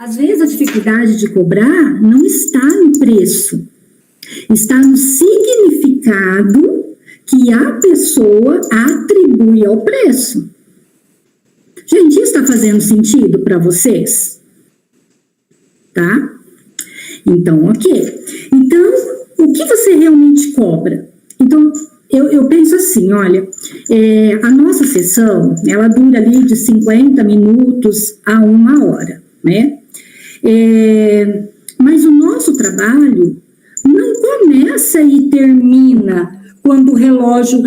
Às vezes a dificuldade de cobrar não está no preço, está no significado que a pessoa atribui ao preço. Gente, isso está fazendo sentido para vocês? Tá? Então, ok. Então, o que você realmente cobra? Então, eu penso assim, olha, a nossa sessão, ela dura ali de 50 minutos a 1 hora, né? Mas o nosso trabalho não começa e termina quando o relógio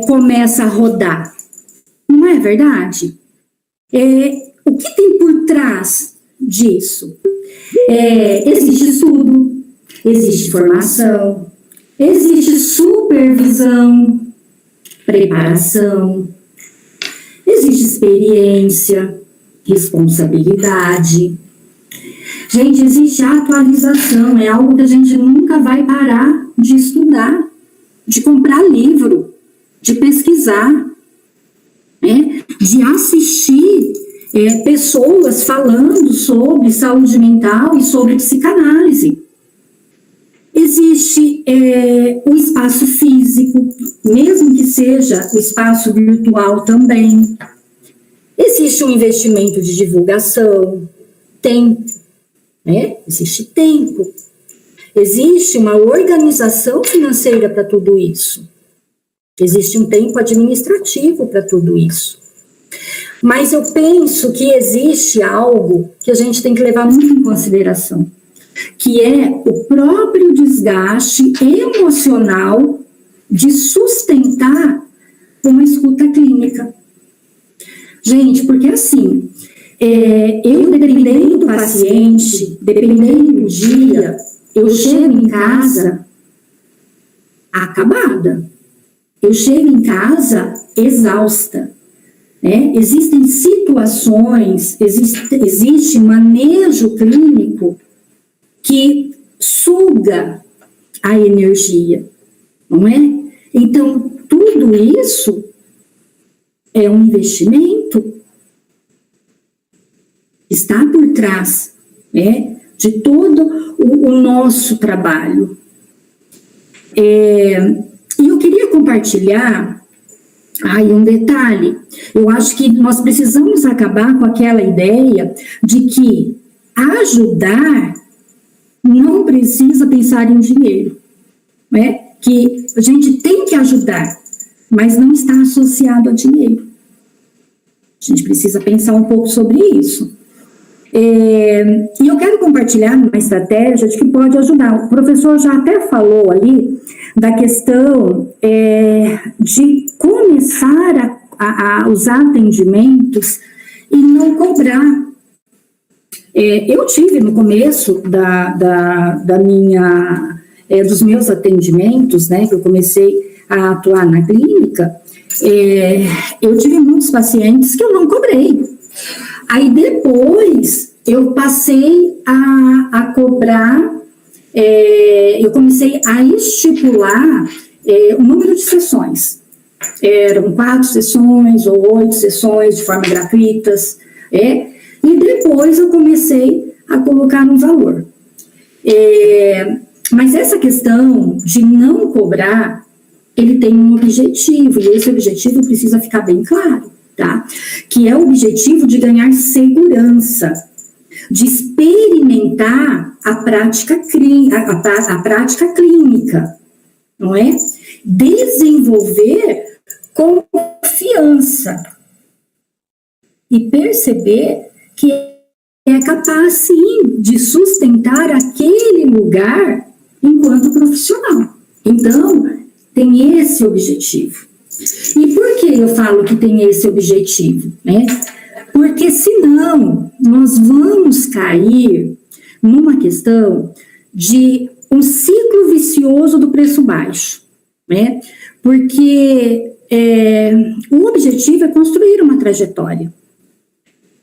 começa a rodar. Não é verdade? O que tem por trás disso? Existe estudo, existe formação, existe supervisão, preparação, existe experiência, responsabilidade. Gente, existe atualização, é algo que a gente nunca vai parar de estudar, de comprar livro, de pesquisar, né? De assistir pessoas falando sobre saúde mental e sobre psicanálise. Existe o espaço físico, mesmo que seja o espaço virtual também. Existe um investimento de divulgação, tempo, né? Existe tempo. Existe uma organização financeira para tudo isso. Existe um tempo administrativo para tudo isso. Mas eu penso que existe algo que a gente tem que levar muito em consideração, que é o próprio desgaste emocional de sustentar uma escuta clínica. Gente, porque assim, eu dependendo do paciente, dependendo do dia, eu chego em casa acabada. Eu chego em casa exausta. Né? Existem situações, existe manejo clínico que suga a energia, não é? Então, tudo isso é um investimento, está por trás, né, de todo o nosso trabalho. E eu queria compartilhar um detalhe. Eu acho que nós precisamos acabar com aquela ideia de que ajudar não precisa pensar em dinheiro, né? Que a gente tem que ajudar, mas não está associado a dinheiro. A gente precisa pensar um pouco sobre isso. E eu quero compartilhar uma estratégia de que pode ajudar. O professor já até falou ali da questão de começar a usar atendimentos e não cobrar. Eu tive no começo dos meus atendimentos, né, que eu comecei a atuar na clínica, eu tive muitos pacientes que eu não cobrei. Aí depois eu passei a cobrar, eu comecei a estipular o número de sessões. Eram 4 sessões ou 8 sessões de forma gratuitas, e depois eu comecei a colocar um valor. Mas essa questão de não cobrar, ele tem um objetivo, e esse objetivo precisa ficar bem claro, tá? Que é o objetivo de ganhar segurança, de experimentar a prática clínica, não é? Desenvolver confiança e perceber que é capaz, sim, de sustentar aquele lugar enquanto profissional. Então, tem esse objetivo. E por que eu falo que tem esse objetivo, né? Porque senão nós vamos cair numa questão de um ciclo vicioso do preço baixo, né? Porque o objetivo é construir uma trajetória.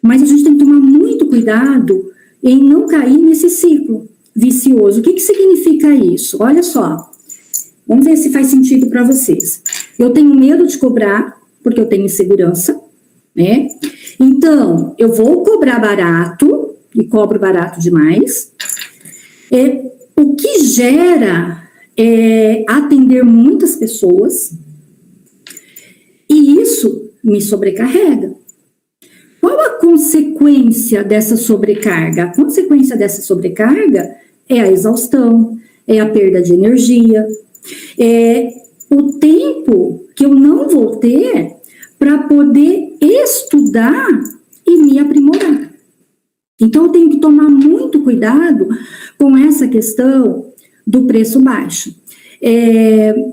Mas a gente tem que tomar muito cuidado em não cair nesse ciclo vicioso. O que significa isso? Olha só, vamos ver se faz sentido para vocês. Eu tenho medo de cobrar porque eu tenho insegurança, né? Então, eu vou cobrar barato e cobro barato demais. O que gera atender muitas pessoas, e isso me sobrecarrega. Qual a consequência dessa sobrecarga? A consequência dessa sobrecarga é a exaustão, é a perda de energia, é o tempo que eu não vou ter para poder estudar e me aprimorar. Então, eu tenho que tomar muito cuidado com essa questão do preço baixo.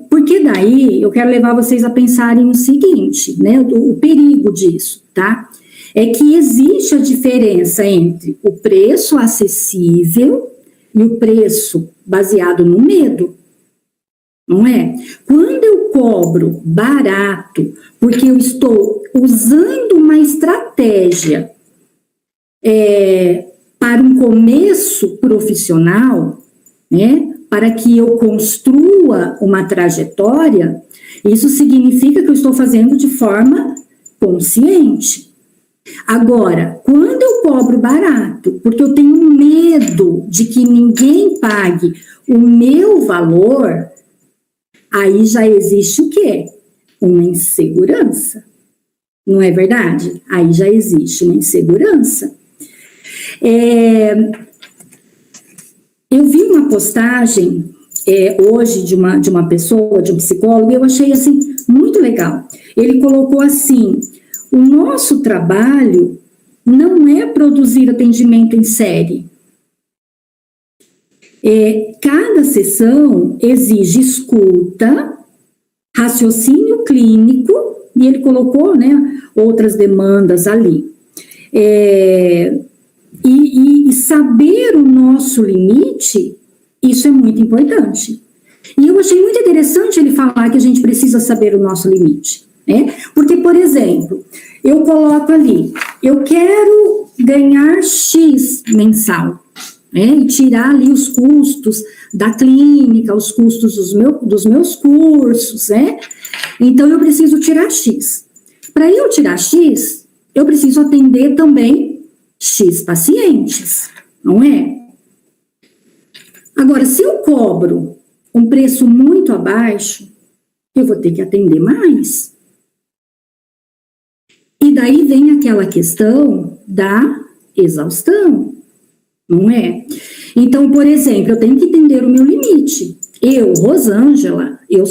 Porque daí eu quero levar vocês a pensarem o seguinte, né? O perigo disso, tá? É que existe a diferença entre o preço acessível e o preço baseado no medo, não é? Quando eu cobro barato, porque eu estou usando uma estratégia para um começo profissional, né, para que eu construa uma trajetória, isso significa que eu estou fazendo de forma consciente. Agora, quando eu cobro barato, porque eu tenho medo de que ninguém pague o meu valor, aí já existe o quê? Uma insegurança. Não é verdade? Aí já existe uma insegurança. Eu vi uma postagem hoje de uma pessoa, de um psicólogo, e eu achei assim muito legal. Ele colocou assim: o nosso trabalho não é produzir atendimento em série. Cada sessão exige escuta, raciocínio clínico, e ele colocou, né, outras demandas ali. E saber o nosso limite, isso é muito importante. E eu achei muito interessante ele falar que a gente precisa saber o nosso limite, né? Porque, por exemplo, eu coloco ali, eu quero ganhar X mensal, né? E tirar ali os custos da clínica, os custos dos meus cursos, né? Então, eu preciso tirar X. Para eu tirar X, eu preciso atender também X pacientes, não é? Agora, se eu cobro um preço muito abaixo, eu vou ter que atender mais. E daí vem aquela questão da exaustão, não é? Então, por exemplo, eu tenho que entender o meu limite. Eu, Rosângela, eu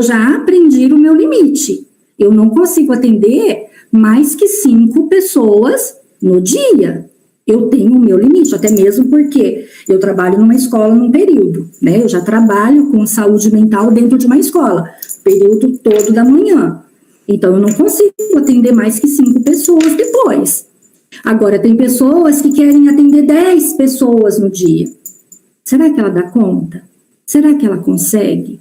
já aprendi o meu limite. Eu não consigo atender mais que 5 pessoas no dia. Eu tenho o meu limite, até mesmo porque eu trabalho numa escola num período, né? Eu já trabalho com saúde mental dentro de uma escola, período todo da manhã. Então, eu não consigo atender mais que 5 pessoas depois. Agora, tem pessoas que querem atender 10 pessoas no dia. Será que ela dá conta? Será que ela consegue?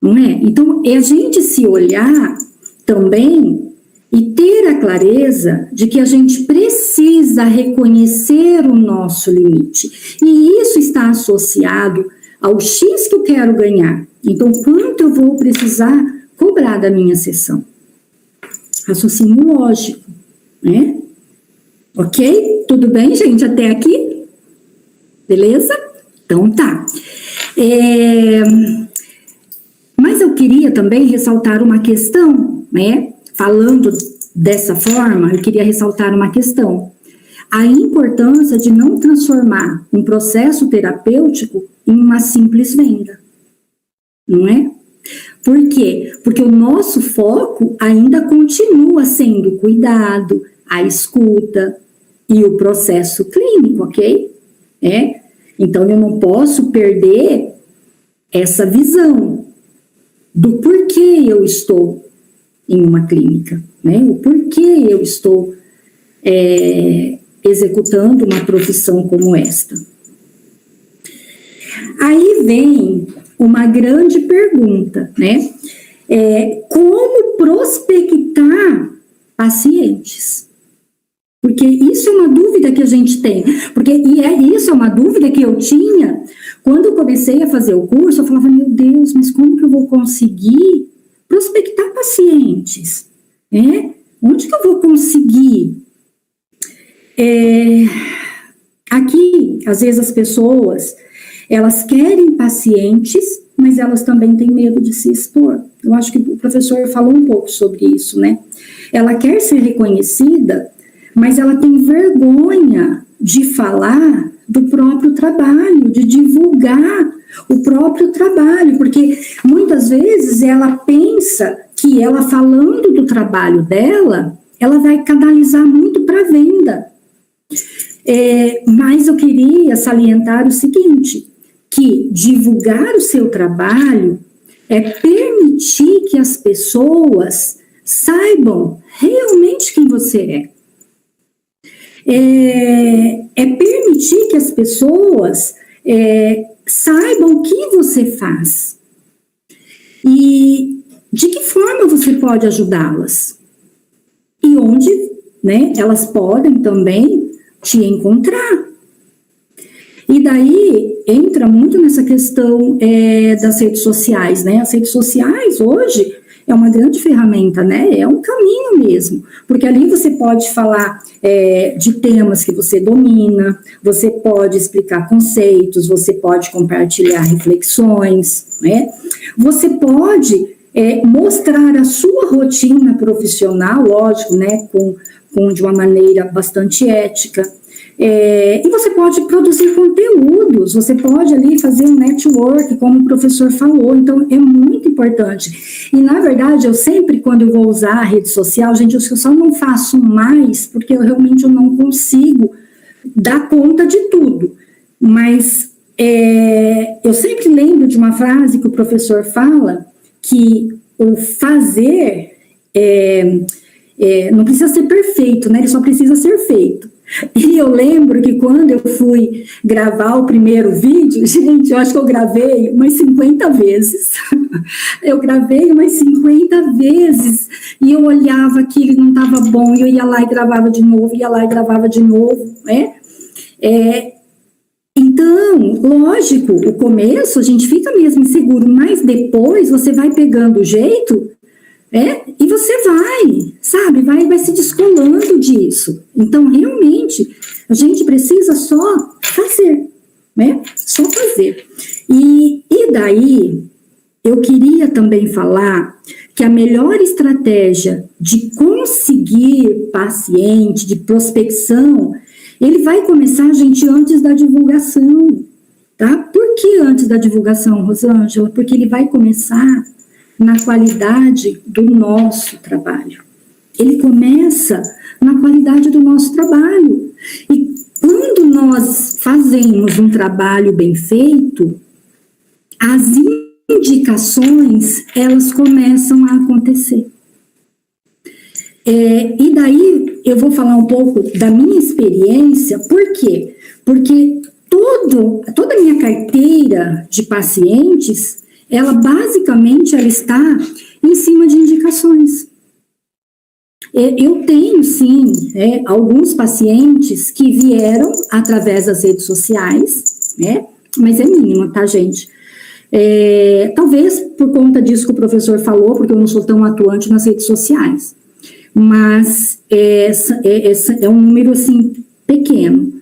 Não é? Então, é a gente se olhar também e ter a clareza de que a gente precisa reconhecer o nosso limite. E isso está associado ao X que eu quero ganhar. Então, quanto eu vou precisar cobrar da minha sessão? Raciocínio lógico, né? Ok? Tudo bem, gente? Até aqui? Beleza? Então, tá. Mas eu queria também ressaltar uma questão, né? Falando dessa forma, eu queria ressaltar uma questão. A importância de não transformar um processo terapêutico em uma simples venda. Não é? Por quê? Porque o nosso foco ainda continua sendo o cuidado, a escuta e o processo clínico, ok? Então, eu não posso perder essa visão do porquê eu estou em uma clínica, né? O porquê eu estou executando uma profissão como esta. Aí vem uma grande pergunta, né? Como prospectar pacientes? Porque isso é uma dúvida que a gente tem. Isso é uma dúvida que eu tinha quando eu comecei a fazer o curso. Eu falava, meu Deus, mas como que eu vou conseguir prospectar pacientes? Onde que eu vou conseguir Aqui, às vezes as pessoas, elas querem pacientes, mas elas também têm medo de se expor. Eu acho que o professor falou um pouco sobre isso, né? Ela quer ser reconhecida, mas ela tem vergonha de falar do próprio trabalho, de divulgar o próprio trabalho, porque muitas vezes ela pensa que ela falando do trabalho dela, ela vai canalizar muito para a venda. Mas eu queria salientar o seguinte, que divulgar o seu trabalho é permitir que as pessoas saibam realmente quem você é permitir que as pessoas saibam o que você faz e de que forma você pode ajudá-las e onde, né, elas podem também te encontrar. E daí entra muito nessa questão das redes sociais, né? As redes sociais hoje é uma grande ferramenta, né? É um caminho mesmo, porque ali você pode falar de temas que você domina, você pode explicar conceitos, você pode compartilhar reflexões, né? Você pode mostrar a sua rotina profissional, lógico, né? De uma maneira bastante ética. E você pode produzir conteúdos, você pode ali fazer um network, como o professor falou, então é muito importante. E, na verdade, eu sempre, quando eu vou usar a rede social, gente, eu só não faço mais, porque eu não consigo dar conta de tudo. Mas eu sempre lembro de uma frase que o professor fala, que o fazer não precisa ser perfeito, né? Ele só precisa ser feito. E eu lembro que quando eu fui gravar o primeiro vídeo, gente, eu acho que eu gravei umas 50 vezes. Eu gravei umas 50 vezes e eu olhava aquilo e não estava bom, e eu ia lá e gravava de novo, ia lá e gravava de novo, né? Então, lógico, o começo a gente fica mesmo inseguro, mas depois você vai pegando o jeito, e você vai se descolando disso. Então, realmente, a gente precisa só fazer, né? Só fazer. E daí, eu queria também falar que a melhor estratégia de conseguir paciente, de prospecção, ele vai começar, gente, antes da divulgação, tá? Por que antes da divulgação, Rosângela? Porque ele vai começar na qualidade do nosso trabalho. Ele começa na qualidade do nosso trabalho. E quando nós fazemos um trabalho bem feito, as indicações, elas começam a acontecer. E daí eu vou falar um pouco da minha experiência. Por quê? Porque toda a minha carteira de pacientes, ela basicamente está em cima de indicações. Eu tenho, sim, alguns pacientes que vieram através das redes sociais, né? Mas é mínima, tá, gente? Talvez por conta disso que o professor falou, porque eu não sou tão atuante nas redes sociais. Mas esse é um número, assim, pequeno.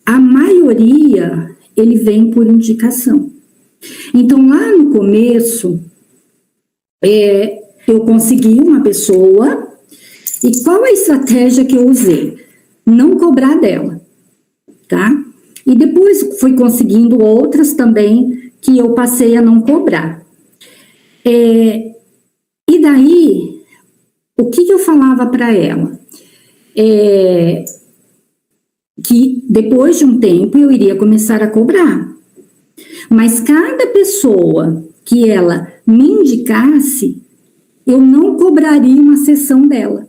A maioria, ele vem por indicação. Então, lá no começo, eu consegui uma pessoa, e qual a estratégia que eu usei? Não cobrar dela, tá? E depois fui conseguindo outras também, que eu passei a não cobrar. E daí, o que eu falava para ela? Que depois de um tempo eu iria começar a cobrar. Mas cada pessoa que ela me indicasse, eu não cobraria uma sessão dela,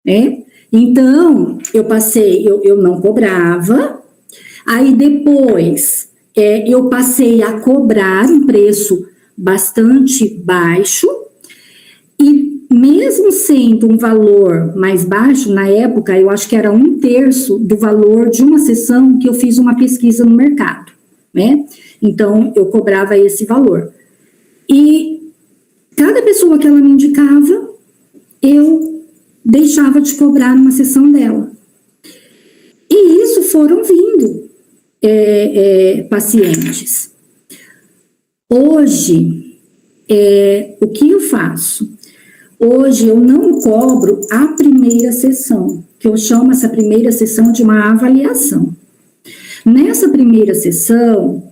né? Então, eu não cobrava, aí depois eu passei a cobrar um preço bastante baixo, e mesmo sendo um valor mais baixo, na época, eu acho que era 1/3 do valor de uma sessão que eu fiz uma pesquisa no mercado, né? Então, eu cobrava esse valor. E cada pessoa que ela me indicava, eu deixava de cobrar uma sessão dela. foram vindo pacientes. Hoje, o que eu faço? Hoje eu não cobro a primeira sessão, que eu chamo essa primeira sessão de uma avaliação. Nessa primeira sessão,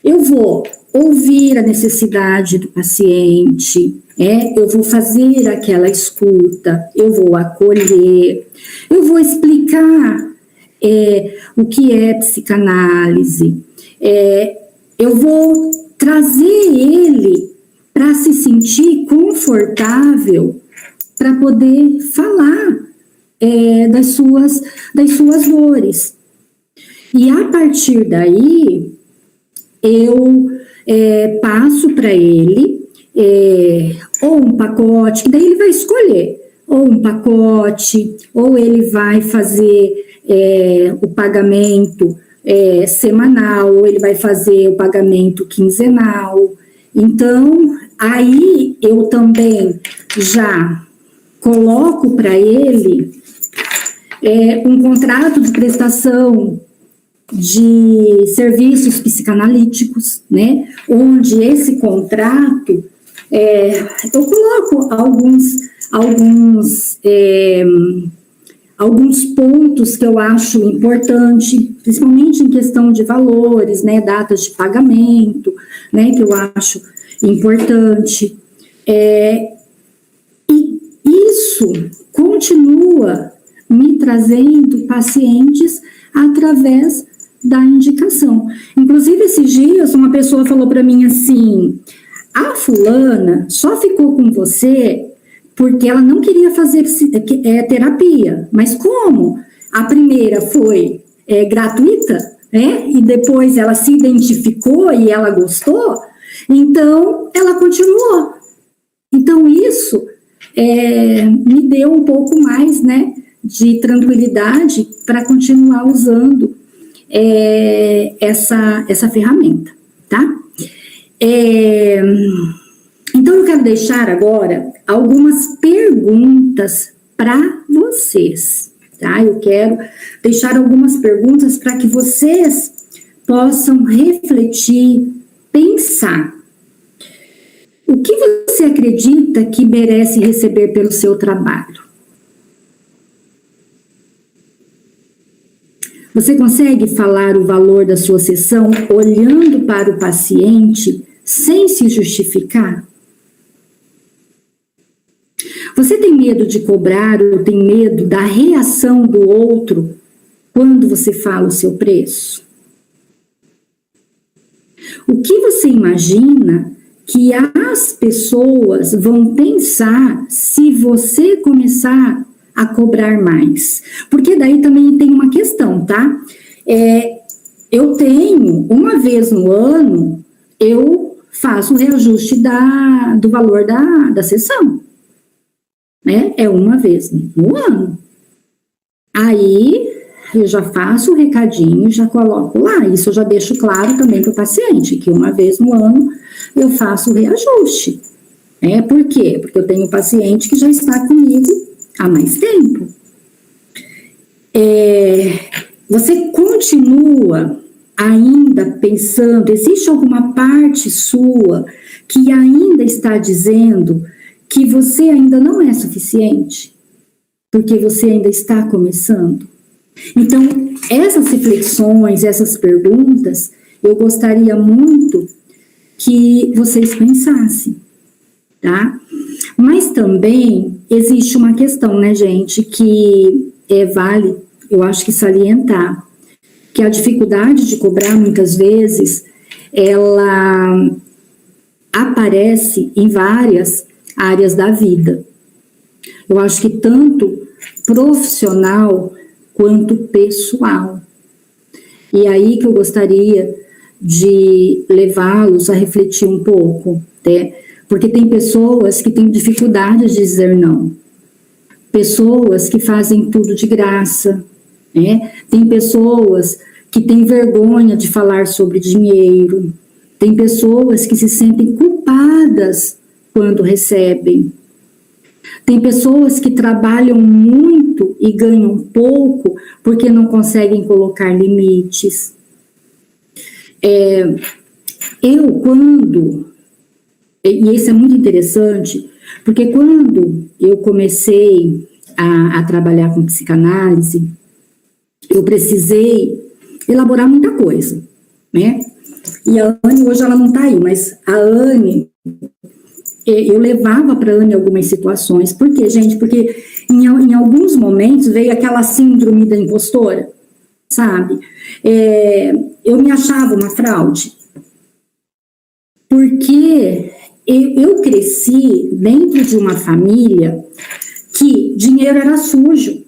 eu vou ouvir a necessidade do paciente, eu vou fazer aquela escuta, eu vou acolher, eu vou explicar o que é psicanálise, eu vou trazer ele para se sentir confortável para poder falar das suas dores. E a partir daí, eu passo para ele ou um pacote, que daí ele vai escolher, ou um pacote, ou ele vai fazer o pagamento semanal, ou ele vai fazer o pagamento quinzenal. Então, aí eu também já coloco para ele um contrato de prestação de serviços psicanalíticos, né? Onde esse contrato, eu coloco alguns pontos que eu acho importante, principalmente em questão de valores, né? Datas de pagamento, né? Que eu acho importante. E isso continua me trazendo pacientes através da indicação. Inclusive, esses dias, uma pessoa falou para mim assim: a fulana só ficou com você porque ela não queria fazer terapia. Mas como? A primeira foi gratuita, e depois ela se identificou e ela gostou, então ela continuou. Então, isso me deu um pouco mais, né, de tranquilidade para continuar usando essa ferramenta, tá? Então, eu quero deixar agora algumas perguntas para vocês, tá? Eu quero deixar algumas perguntas para que vocês possam refletir, pensar. O que você acredita que merece receber pelo seu trabalho? Você consegue falar o valor da sua sessão olhando para o paciente sem se justificar? Você tem medo de cobrar ou tem medo da reação do outro quando você fala o seu preço? O que você imagina que as pessoas vão pensar se você começar a cobrar mais? Porque daí também tem uma questão, tá? Eu tenho, uma vez no ano, eu faço o reajuste do valor da sessão. Né? É uma vez no ano. Aí, eu já faço o recadinho, já coloco lá. Isso eu já deixo claro também para o paciente, que uma vez no ano eu faço o reajuste. Por quê? Porque eu tenho um paciente que já está comigo há mais tempo. Você continua ainda pensando, existe alguma parte sua que ainda está dizendo que você ainda não é suficiente, porque você ainda está começando? Então, essas reflexões, essas perguntas, eu gostaria muito que vocês pensassem, tá? Mas também existe uma questão, né, gente, que vale, eu acho que salientar, que a dificuldade de cobrar, muitas vezes, ela aparece em várias áreas da vida. Eu acho que tanto profissional quanto pessoal. E aí que eu gostaria de levá-los a refletir um pouco, né? Porque tem pessoas que têm dificuldade de dizer não. Pessoas que fazem tudo de graça, né? Tem pessoas que têm vergonha de falar sobre dinheiro. Tem pessoas que se sentem culpadas quando recebem. Tem pessoas que trabalham muito e ganham pouco porque não conseguem colocar limites. E isso é muito interessante, porque quando eu comecei a trabalhar com psicanálise, eu precisei elaborar muita coisa, né? E a Anne, hoje ela não está aí, mas a Anne, eu levava para a Anne algumas situações. Por quê, gente? Porque em alguns momentos veio aquela síndrome da impostora, sabe? Eu me achava uma fraude, porque eu cresci dentro de uma família que dinheiro era sujo,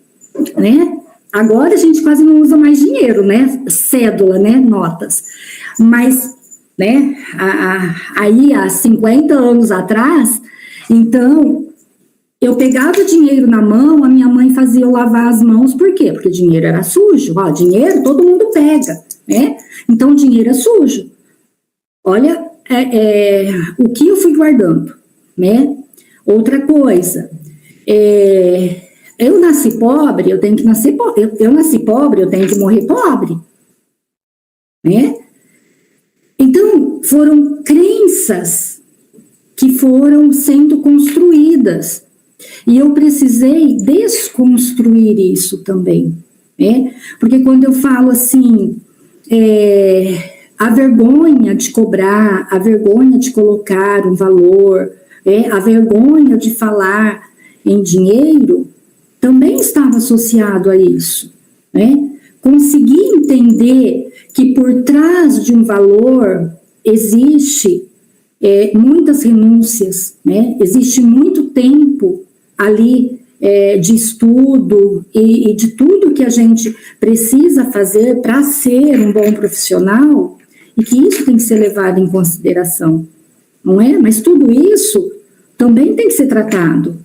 né? Agora a gente quase não usa mais dinheiro, né? Cédula, né? Notas. Mas, né? Aí, há 50 anos atrás, então, eu pegava o dinheiro na mão, a minha mãe fazia eu lavar as mãos, por quê? Porque o dinheiro era sujo. Ó, dinheiro todo mundo pega, né? Então, o dinheiro é sujo. Olha, o que eu fui guardando, né? Outra coisa, eu nasci pobre, eu tenho que nascer pobre. Eu nasci pobre, eu tenho que morrer pobre, né? Então, foram crenças que foram sendo construídas. E eu precisei desconstruir isso também, né? Porque quando eu falo assim, a vergonha de cobrar, a vergonha de colocar um valor, a vergonha de falar em dinheiro, também estava associado a isso, né? Conseguir entender que por trás de um valor existe muitas renúncias, né? Existe muito tempo ali de estudo e de tudo que a gente precisa fazer para ser um bom profissional, e que isso tem que ser levado em consideração, não é? Mas tudo isso também tem que ser tratado.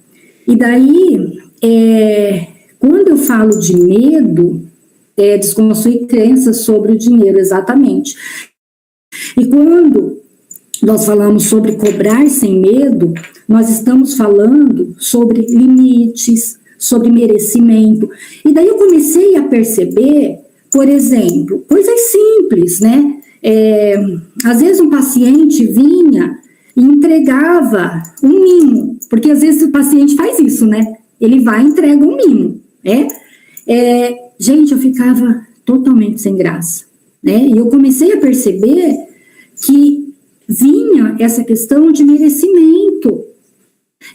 E daí, quando eu falo de medo, desconstruir crenças sobre o dinheiro, exatamente. E quando nós falamos sobre cobrar sem medo, nós estamos falando sobre limites, sobre merecimento. E daí eu comecei a perceber, por exemplo, coisas simples, né? Às vezes um paciente vinha e entregava um mimo, porque às vezes o paciente faz isso, né? Ele vai e entrega um mimo, né? Gente, eu ficava totalmente sem graça, né? E eu comecei a perceber que vinha essa questão de merecimento.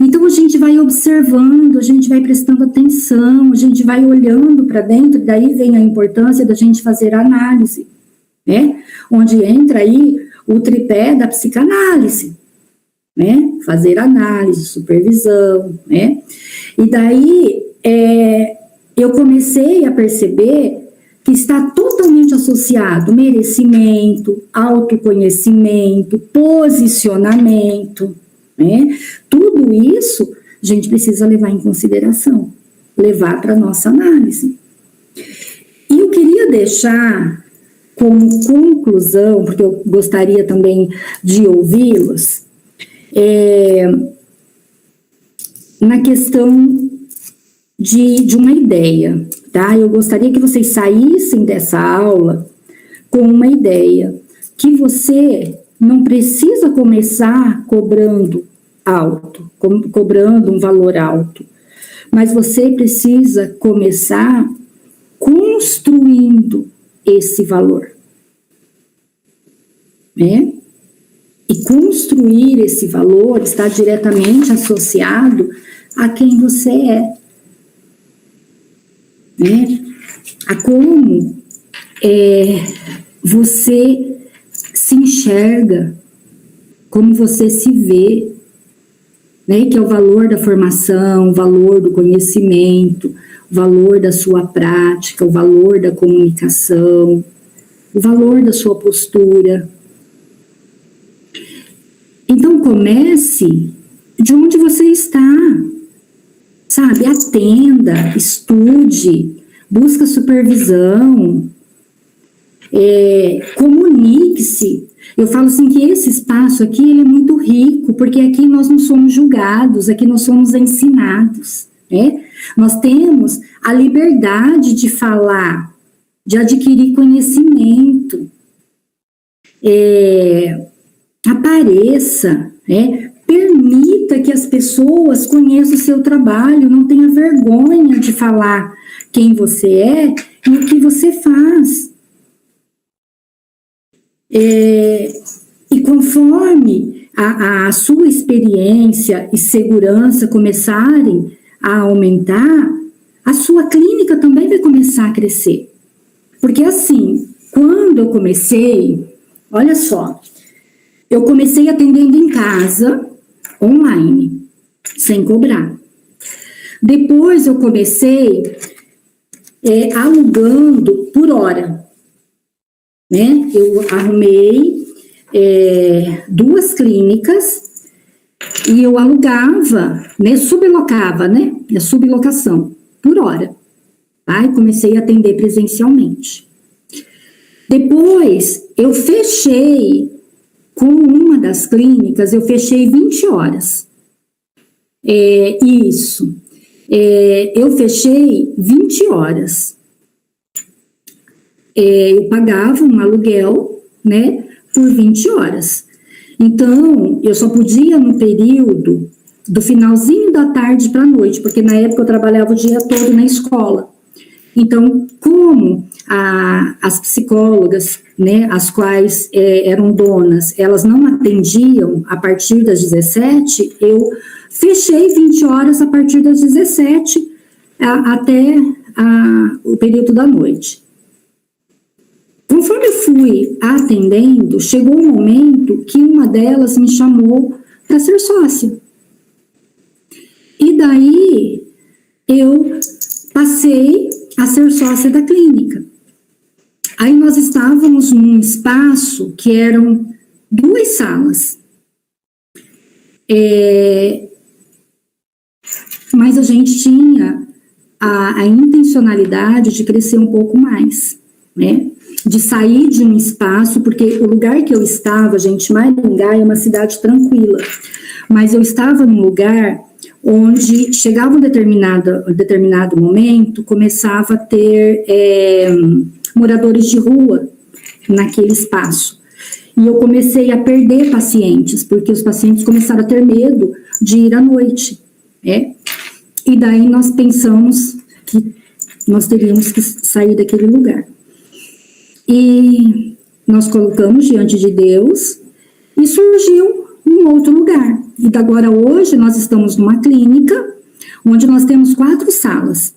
Então a gente vai observando, a gente vai prestando atenção, a gente vai olhando para dentro, daí vem a importância da gente fazer análise, né? Onde entra aí o tripé da psicanálise, né? Fazer análise, supervisão, né? E daí eu comecei a perceber que está totalmente associado merecimento, autoconhecimento, posicionamento, né? Tudo isso a gente precisa levar em consideração, levar para a nossa análise. E eu queria deixar como conclusão, porque eu gostaria também de ouvi-los, na questão de uma ideia, tá? Eu gostaria que vocês saíssem dessa aula com uma ideia, que você não precisa começar cobrando alto, cobrando um valor alto, mas você precisa começar construindo esse valor, né? E construir esse valor está diretamente associado a quem você é, né? A como você se enxerga, como você se vê, né? Que é o valor da formação, o valor do conhecimento, o valor da sua prática, o valor da comunicação, o valor da sua postura. Então comece de onde você está, sabe? Atenda, estude, busca supervisão, Comunique-se. Eu falo assim que esse espaço aqui ele é muito rico, porque aqui nós não somos julgados, aqui nós somos ensinados, né? Nós temos a liberdade de falar, de adquirir conhecimento. Apareça, né? Permita que as pessoas conheçam o seu trabalho, não tenha vergonha de falar quem você é e o que você faz. E conforme a sua experiência e segurança começarem a aumentar, a sua clínica também vai começar a crescer. Porque assim, quando eu comecei, olha só, eu comecei atendendo em casa, online, sem cobrar. Depois eu comecei alugando por hora, né? Eu arrumei 2 clínicas e eu alugava, né? Sublocava, né? A sublocação por hora. Tá? E comecei a atender presencialmente. Depois eu fechei com uma das clínicas, eu fechei 20 horas. Isso. Eu fechei 20 horas. Eu pagava um aluguel, né, por 20 horas. Então, eu só podia no período do finalzinho da tarde para a noite, porque na época eu trabalhava o dia todo na escola. Então, como as psicólogas, né, as quais eram donas, elas não atendiam a partir das 17, eu fechei 20 horas a partir das 17 até o período da noite. Conforme eu fui atendendo, chegou um momento que uma delas me chamou para ser sócia. E daí eu passei a ser sócia da clínica. Aí nós estávamos num espaço que eram 2 salas. Mas a gente tinha a intencionalidade de crescer um pouco mais, né? De sair de um espaço, porque o lugar que eu estava, gente, Maringá é uma cidade tranquila, mas eu estava num lugar onde chegava um determinado momento, começava a ter moradores de rua naquele espaço. E eu comecei a perder pacientes, porque os pacientes começaram a ter medo de ir à noite, né? E daí nós pensamos que nós teríamos que sair daquele lugar. E nós colocamos diante de Deus e surgiu um outro lugar. E agora hoje nós estamos numa clínica onde nós temos 4 salas.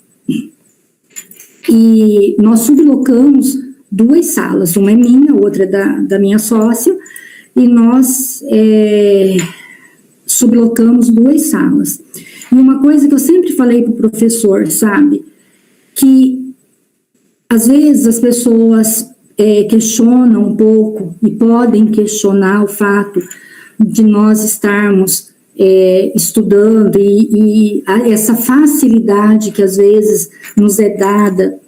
E nós sublocamos 2 salas, uma é minha, outra é da minha sócia, e nós sublocamos 2 salas. E uma coisa que eu sempre falei para o professor, sabe, que às vezes as pessoas questionam um pouco e podem questionar o fato de nós estarmos estudando e essa facilidade que às vezes nos é dada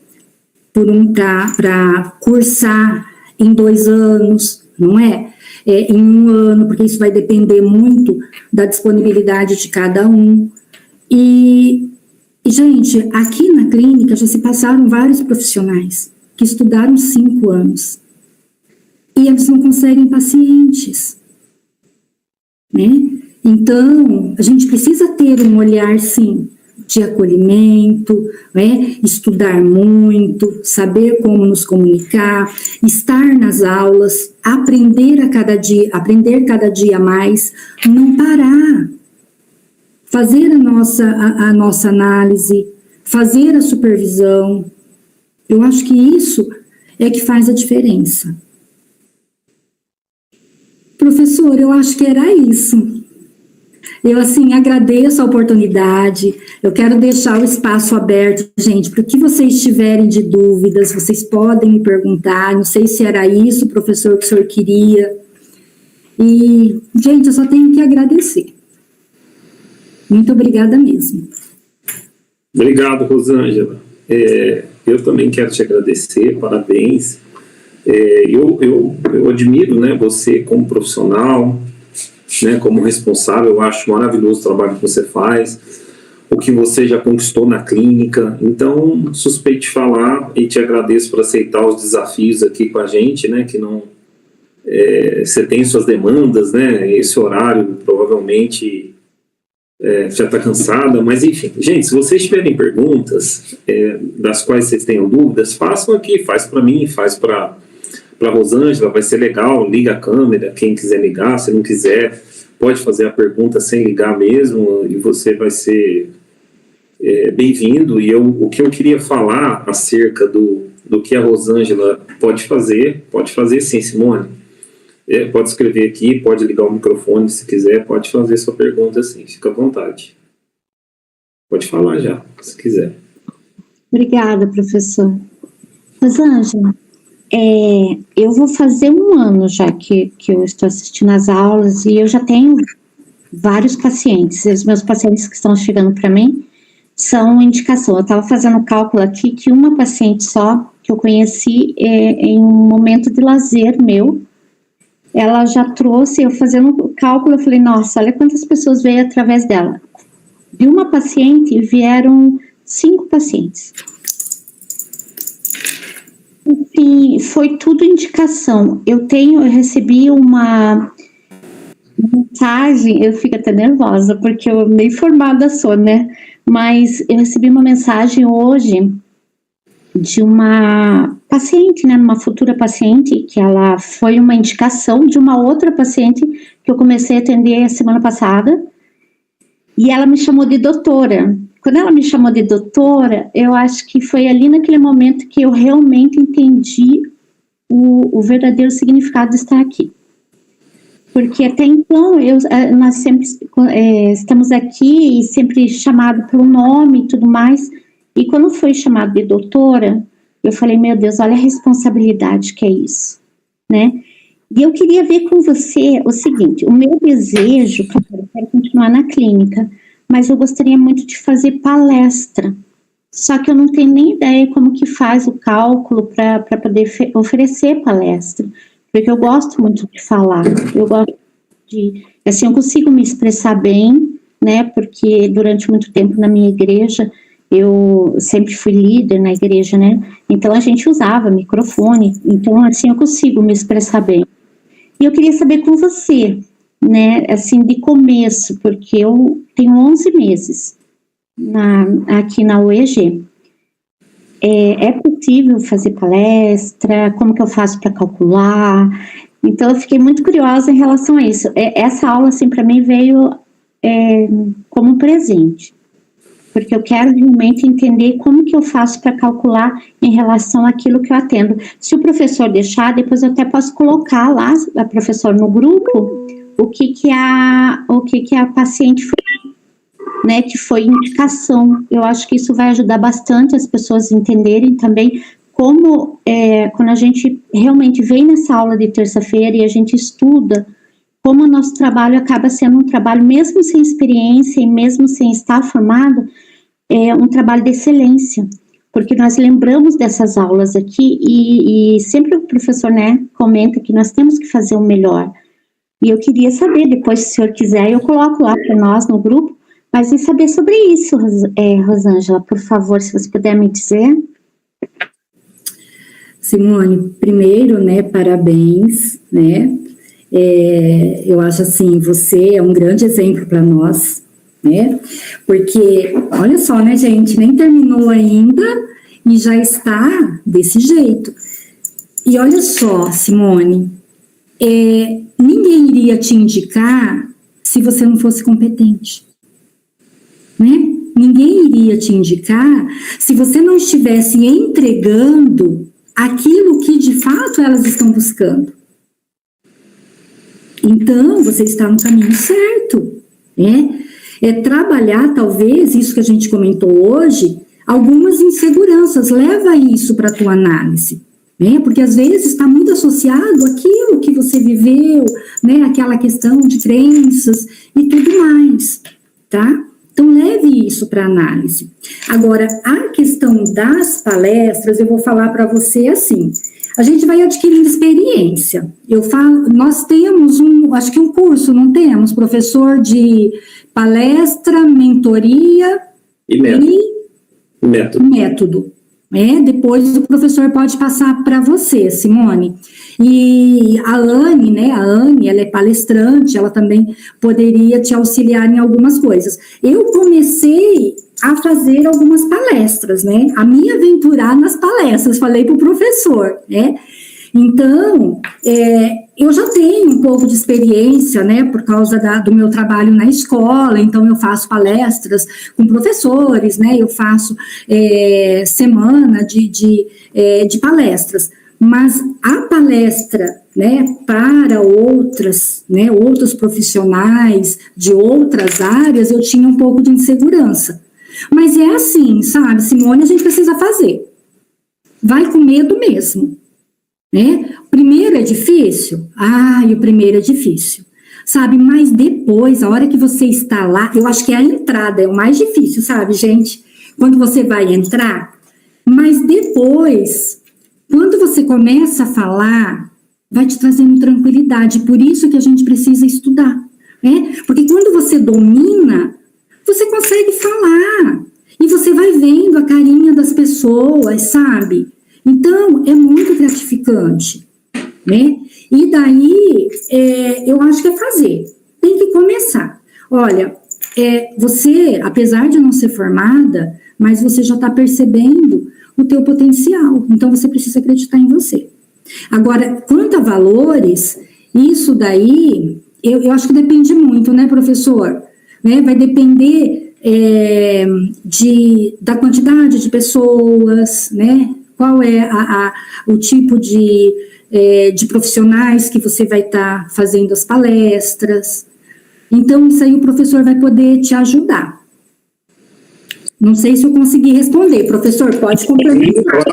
para cursar em 2 anos, não é? Em 1 ano, porque isso vai depender muito da disponibilidade de cada um. E, gente, aqui na clínica já se passaram vários profissionais que estudaram 5 anos e eles não conseguem pacientes, né? Então, a gente precisa ter um olhar, sim, de acolhimento, né? Estudar muito, saber como nos comunicar, estar nas aulas, aprender cada dia mais, não parar, fazer a nossa análise, fazer a supervisão. Eu acho que isso é que faz a diferença. Professor, eu acho que era isso. Eu, assim, agradeço a oportunidade, eu quero deixar o espaço aberto, gente, para o que vocês tiverem de dúvidas, vocês podem me perguntar, não sei se era isso, professor, que o senhor queria. E, gente, eu só tenho que agradecer. Muito obrigada mesmo. Obrigado, Rosângela. Eu também quero te agradecer, parabéns. Eu admiro, né, você como profissional, né, como responsável. Eu acho maravilhoso o trabalho que você faz, o que você já conquistou na clínica. Então, suspeito de falar e te agradeço por aceitar os desafios aqui com a gente, né, que não... você tem suas demandas, né, esse horário provavelmente já está cansada, mas enfim. Gente, se vocês tiverem perguntas das quais vocês tenham dúvidas, façam aqui, faz para mim, faz para Rosângela, vai ser legal, liga a câmera, quem quiser ligar, se não quiser, pode fazer a pergunta sem ligar mesmo, e você vai ser bem-vindo. E o que eu queria falar acerca do que a Rosângela pode fazer sim, Simone. Pode escrever aqui, pode ligar o microfone se quiser, pode fazer sua pergunta sim, fica à vontade. Pode falar já, se quiser. Obrigada, professor. Rosângela, eu vou fazer 1 ano já que eu estou assistindo às aulas e eu já tenho vários pacientes. Os meus pacientes que estão chegando para mim são indicação. Eu estava fazendo cálculo aqui que uma paciente só que eu conheci em um momento de lazer meu, ela já trouxe, eu fazendo cálculo, eu falei, nossa, olha quantas pessoas veio através dela. De uma paciente, vieram 5 pacientes. Enfim, foi tudo indicação. Eu recebi uma mensagem, eu fico até nervosa, porque eu nem formada sou, né? Mas eu recebi uma mensagem hoje de uma paciente, né, uma futura paciente, que ela foi uma indicação de uma outra paciente que eu comecei a atender a semana passada, e ela me chamou de doutora. Quando ela me chamou de doutora, eu acho que foi ali naquele momento que eu realmente entendi o verdadeiro significado de estar aqui. Porque até então, nós sempre estamos aqui e sempre chamado pelo nome e tudo mais. E quando foi chamado de doutora, eu falei, meu Deus, olha a responsabilidade que é isso, né? E eu queria ver com você o seguinte, o meu desejo, claro, eu quero continuar na clínica, mas eu gostaria muito de fazer palestra. Só que eu não tenho nem ideia como que faz o cálculo para poder oferecer palestra. Porque eu gosto muito de falar, eu gosto de... Assim, eu consigo me expressar bem, né? Porque durante muito tempo na minha igreja... Eu sempre fui líder na igreja, né? Então a gente usava microfone, então assim eu consigo me expressar bem. E eu queria saber com você, né? Assim, de começo, porque eu tenho 11 meses aqui na UEG. É possível fazer palestra? Como que eu faço para calcular? Então eu fiquei muito curiosa em relação a isso. Essa aula, assim, para mim veio como um presente. Porque eu quero realmente entender como que eu faço para calcular em relação àquilo que eu atendo. Se o professor deixar, depois eu até posso colocar lá, a professora, no grupo, o que a paciente foi, né, que foi indicação. Eu acho que isso vai ajudar bastante as pessoas a entenderem também como, quando a gente realmente vem nessa aula de terça-feira e a gente estuda, como o nosso trabalho acaba sendo um trabalho, mesmo sem experiência e mesmo sem estar formado, um trabalho de excelência, porque nós lembramos dessas aulas aqui e sempre o professor, né, comenta que nós temos que fazer o melhor. E eu queria saber, depois, se o senhor quiser, eu coloco lá para nós no grupo, mas em saber sobre isso, Rosângela, por favor, se você puder me dizer. Simone, primeiro, né, parabéns, né, eu acho assim, você é um grande exemplo para nós, né, porque, olha só, né, gente, nem terminou ainda e já está desse jeito. E olha só, Simone, ninguém iria te indicar se você não fosse competente, né? Ninguém iria te indicar se você não estivesse entregando aquilo que de fato elas estão buscando. Então, você está no caminho certo, né? Trabalhar, talvez, isso que a gente comentou hoje, algumas inseguranças, leva isso para a tua análise, né? Porque às vezes está muito associado àquilo que você viveu, né? Aquela questão de crenças e tudo mais, tá? Então, leve isso para análise. Agora, a questão das palestras, eu vou falar para você assim, a gente vai adquirindo experiência. Nós temos acho que um curso, não temos, professor de palestra, mentoria e método. Depois o professor pode passar para você, Simone. E a Anne, né? A Anne, ela é palestrante, ela também poderia te auxiliar em algumas coisas. Eu comecei a fazer algumas palestras, né? A me aventurar nas palestras, falei para o professor, né? Então, eu já tenho um pouco de experiência, né, por causa do meu trabalho na escola, então eu faço palestras com professores, né, eu faço semana de palestras, mas a palestra, né, para outros profissionais de outras áreas, eu tinha um pouco de insegurança. Mas é assim, sabe, Simone, a gente precisa fazer. Vai com medo mesmo. Né? O primeiro é difícil? O primeiro é difícil, sabe, mas depois, a hora que você está lá, eu acho que a entrada é o mais difícil, sabe, gente, quando você vai entrar, mas depois, quando você começa a falar, vai te trazendo tranquilidade, por isso que a gente precisa estudar, né, porque quando você domina, você consegue falar, e você vai vendo a carinha das pessoas, sabe? Então, é muito gratificante, né? E daí, eu acho que é fazer. Tem que começar. Olha, você, apesar de não ser formada, mas você já está percebendo o teu potencial. Então, você precisa acreditar em você. Agora, quanto a valores, isso daí, eu acho que depende muito, né, professor? Né? Vai depender da quantidade de pessoas, né? Qual é o tipo de profissionais que você vai estar fazendo as palestras. Então, isso aí o professor vai poder te ajudar. Não sei se eu consegui responder. Professor, pode complementar.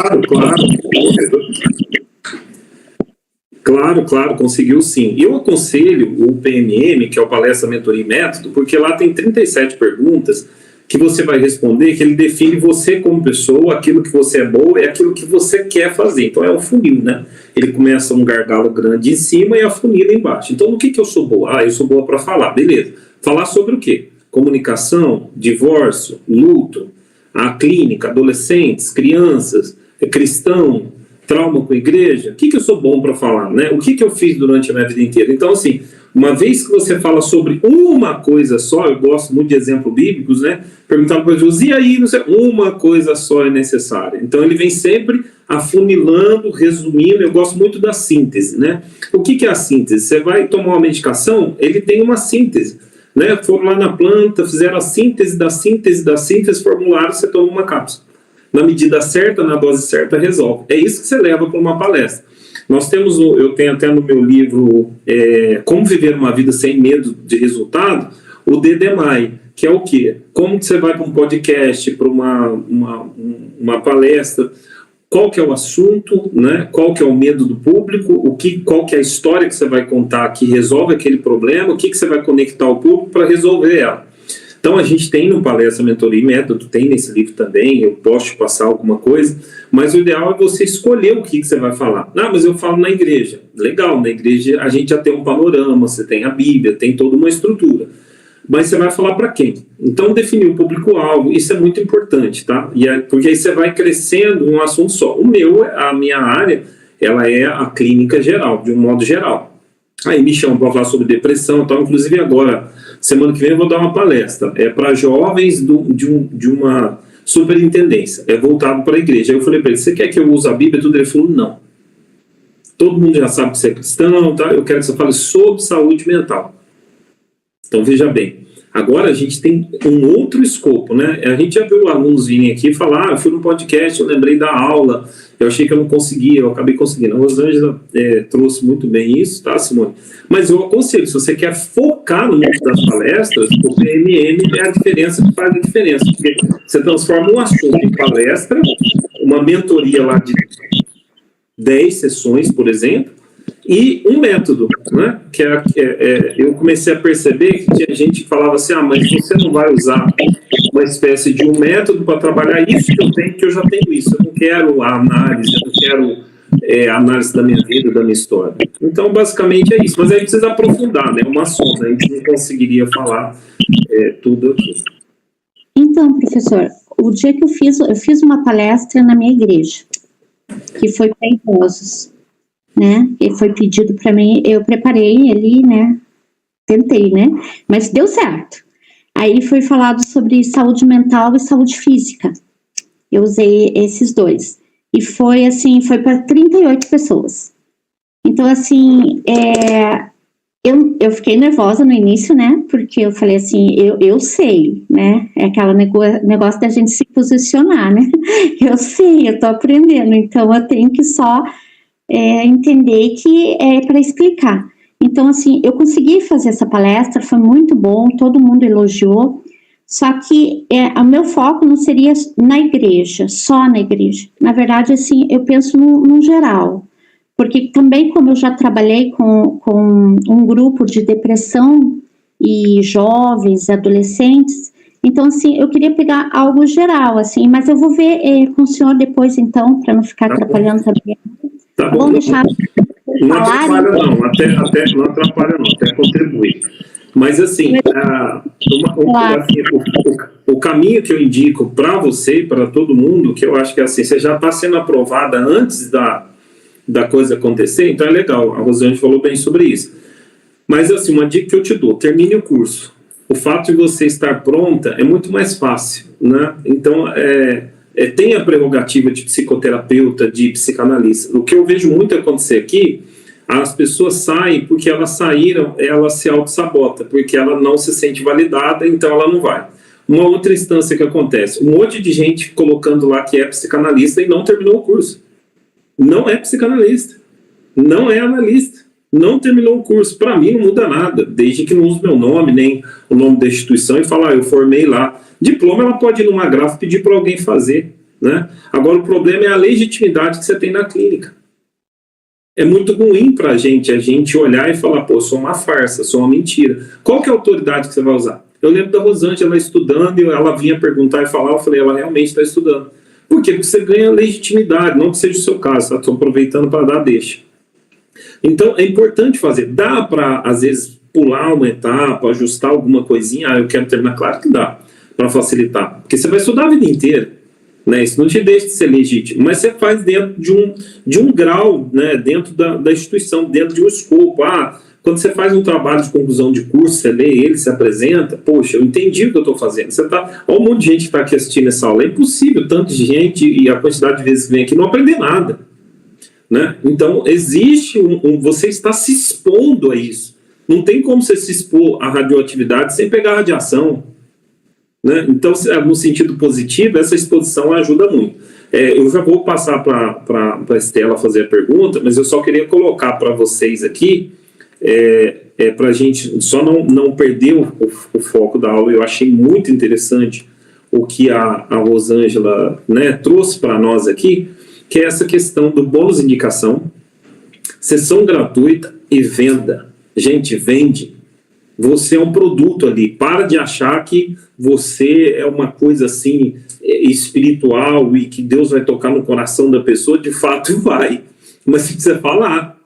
Claro, conseguiu sim. Eu aconselho o PMM, que é o Palestra, Mentoria e Método, porque lá tem 37 perguntas que você vai responder, que ele define você como pessoa, aquilo que você é boa e aquilo que você quer fazer. Então é um funil, né? Ele começa um gargalo grande em cima e afunila embaixo. Então no que eu sou boa? Eu sou boa para falar, beleza. Falar sobre o quê? Comunicação, divórcio, luto, a clínica, adolescentes, crianças, cristão, trauma com a igreja. O que eu sou bom para falar, né? O que eu fiz durante a minha vida inteira? Então assim, uma vez que você fala sobre uma coisa só, eu gosto muito de exemplos bíblicos, né? Perguntando para Jesus, e aí, não sei, uma coisa só é necessária. Então ele vem sempre afunilando, resumindo, eu gosto muito da síntese, né? O que é a síntese? Você vai tomar uma medicação, ele tem uma síntese, né? Foram lá na planta, fizeram a síntese da síntese da síntese, formularam, você toma uma cápsula. Na medida certa, na dose certa, resolve. É isso que você leva para uma palestra. Nós temos, eu tenho até no meu livro Como Viver uma Vida Sem Medo de Resultado, o DDMAI, que é o quê? Como que você vai para um podcast, para uma palestra, qual que é o assunto, né? Qual que é o medo do público, qual que é a história que você vai contar que resolve aquele problema, o que você vai conectar ao público para resolver ela. Então, a gente tem no Palestra, Mentoria e Método, tem nesse livro também, eu posso te passar alguma coisa, mas o ideal é você escolher o que você vai falar. Mas eu falo na igreja. Legal, na igreja a gente já tem um panorama, você tem a Bíblia, tem toda uma estrutura. Mas você vai falar para quem? Então, definir o público-alvo, isso é muito importante, tá? Porque aí você vai crescendo em um assunto só. A minha área, ela é a clínica geral, de um modo geral. Aí me chamam para falar sobre depressão, então, inclusive agora, semana que vem eu vou dar uma palestra, para jovens de uma superintendência, voltado para a igreja. Aí eu falei para ele, você quer que eu use a Bíblia? Tudo. Ele falou, não. Todo mundo já sabe que você é cristão, tá? Eu quero que você fale sobre saúde mental. Então veja bem, agora a gente tem um outro escopo, né? A gente já viu alunos virem aqui e falar, eu fui no podcast, eu lembrei da aula, eu achei que eu não conseguia, eu acabei conseguindo. A Rosângela trouxe muito bem isso, tá, Simone? Mas eu aconselho, se você quer focar no mundo das palestras, o PMM é a diferença que faz a diferença, porque você transforma um assunto em palestra, uma mentoria lá de 10 sessões, por exemplo, e um método, né? Eu comecei a perceber que tinha gente que falava assim, mas você não vai usar uma espécie de um método para trabalhar isso que eu tenho, que eu já tenho isso, eu não quero a análise, eu não quero a análise da minha vida, da minha história. Então, basicamente é isso, mas aí precisa aprofundar, né? Uma sonda, a gente não conseguiria falar tudo aqui. Então, professor, o dia que eu fiz uma palestra na minha igreja, que foi para idosos, né? E foi pedido para mim, eu preparei ali, né? Tentei, né? Mas deu certo. Aí foi falado sobre saúde mental e saúde física. Eu usei esses dois. E foi assim, foi para 38 pessoas. Então, assim, eu fiquei nervosa no início, né? Porque eu falei assim, eu sei, né? É aquele negócio da gente se posicionar, né? Eu sei, eu tô aprendendo, então eu tenho que só entender que é para explicar. Então, assim, eu consegui fazer essa palestra, foi muito bom, todo mundo elogiou, só que o meu foco não seria na igreja, só na igreja. Na verdade, assim, eu penso no geral. Porque também, como eu já trabalhei com um grupo de depressão e jovens, adolescentes, então, assim, eu queria pegar algo geral, assim, mas eu vou ver com o senhor depois, então, para não ficar atrapalhando também. Tá bom, deixar não atrapalha não, até não atrapalha não, até contribui. Mas, assim, o caminho que eu indico para você e para todo mundo, que eu acho que é assim, você já está sendo aprovada antes da coisa acontecer, então é legal, a Rosângela falou bem sobre isso. Mas, assim, uma dica que eu te dou, termine o curso. O fato de você estar pronta é muito mais fácil, né? Então, tem a prerrogativa de psicoterapeuta, de psicanalista. O que eu vejo muito acontecer aqui, as pessoas saem porque elas saíram, ela se auto-sabota, porque ela não se sente validada, então ela não vai. Uma outra instância que acontece, um monte de gente colocando lá que é psicanalista e não terminou o curso. Não é psicanalista, não é analista, não terminou o curso. Para mim não muda nada, desde que não use meu nome, nem o nome da instituição e falar, eu formei lá. Diploma ela pode ir numa gráfica e pedir para alguém fazer, né? Agora o problema é a legitimidade que você tem na clínica. É muito ruim para a gente olhar e falar, pô, sou uma farsa, sou uma mentira. Qual que é a autoridade que você vai usar? Eu lembro da Rosângela estudando e ela vinha perguntar e falar, eu falei, ela realmente está estudando. Por quê? Porque você ganha legitimidade, não que seja o seu caso, tá? Estou aproveitando para dar deixa. Então, é importante fazer. Dá para, às vezes, pular uma etapa, ajustar alguma coisinha, eu quero terminar, claro que dá, para facilitar. Porque você vai estudar a vida inteira, né? Isso não te deixa de ser legítimo, mas você faz dentro de um grau, né? Dentro da instituição, dentro de um escopo. Quando você faz um trabalho de conclusão de curso, você lê ele, se apresenta, poxa, eu entendi o que eu estou fazendo. Olha um monte de gente que está aqui assistindo essa aula, é impossível, tanto de gente e a quantidade de vezes que vem aqui não aprender nada. Né? Então, existe você está se expondo a isso. Não tem como você se expor à radioatividade sem pegar radiação. Né? Então, no sentido positivo, essa exposição ajuda muito. Eu já vou passar para a Estela fazer a pergunta, mas eu só queria colocar para vocês aqui, para a gente só não perder o foco da aula. Eu achei muito interessante o que a Rosângela, né, trouxe para nós aqui, que é essa questão do bônus indicação, sessão gratuita e venda. Gente, vende. Você é um produto ali. Para de achar que você é uma coisa assim espiritual e que Deus vai tocar no coração da pessoa. De fato vai, mas você precisa falar,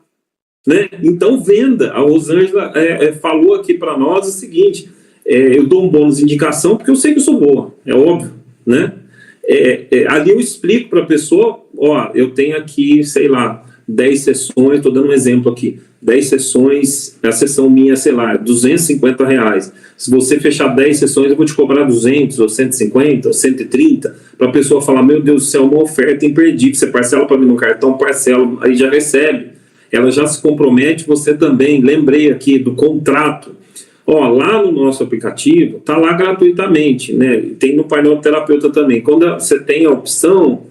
né? Então venda. A Rosângela falou aqui para nós o seguinte, eu dou um bônus de indicação porque eu sei que eu sou boa, é óbvio, né? Ali eu explico para a pessoa, eu tenho aqui, sei lá, 10 sessões, estou dando um exemplo aqui, 10 sessões, a sessão minha, sei lá, R$250. Se você fechar 10 sessões, eu vou te cobrar 200, ou 150, ou 130, para a pessoa falar, meu Deus do céu, uma oferta imperdível, você parcela para mim no cartão, parcela, aí já recebe. Ela já se compromete, você também, lembrei aqui do contrato. Lá no nosso aplicativo, está lá gratuitamente, né? Tem no painel do terapeuta também. Quando você tem a opção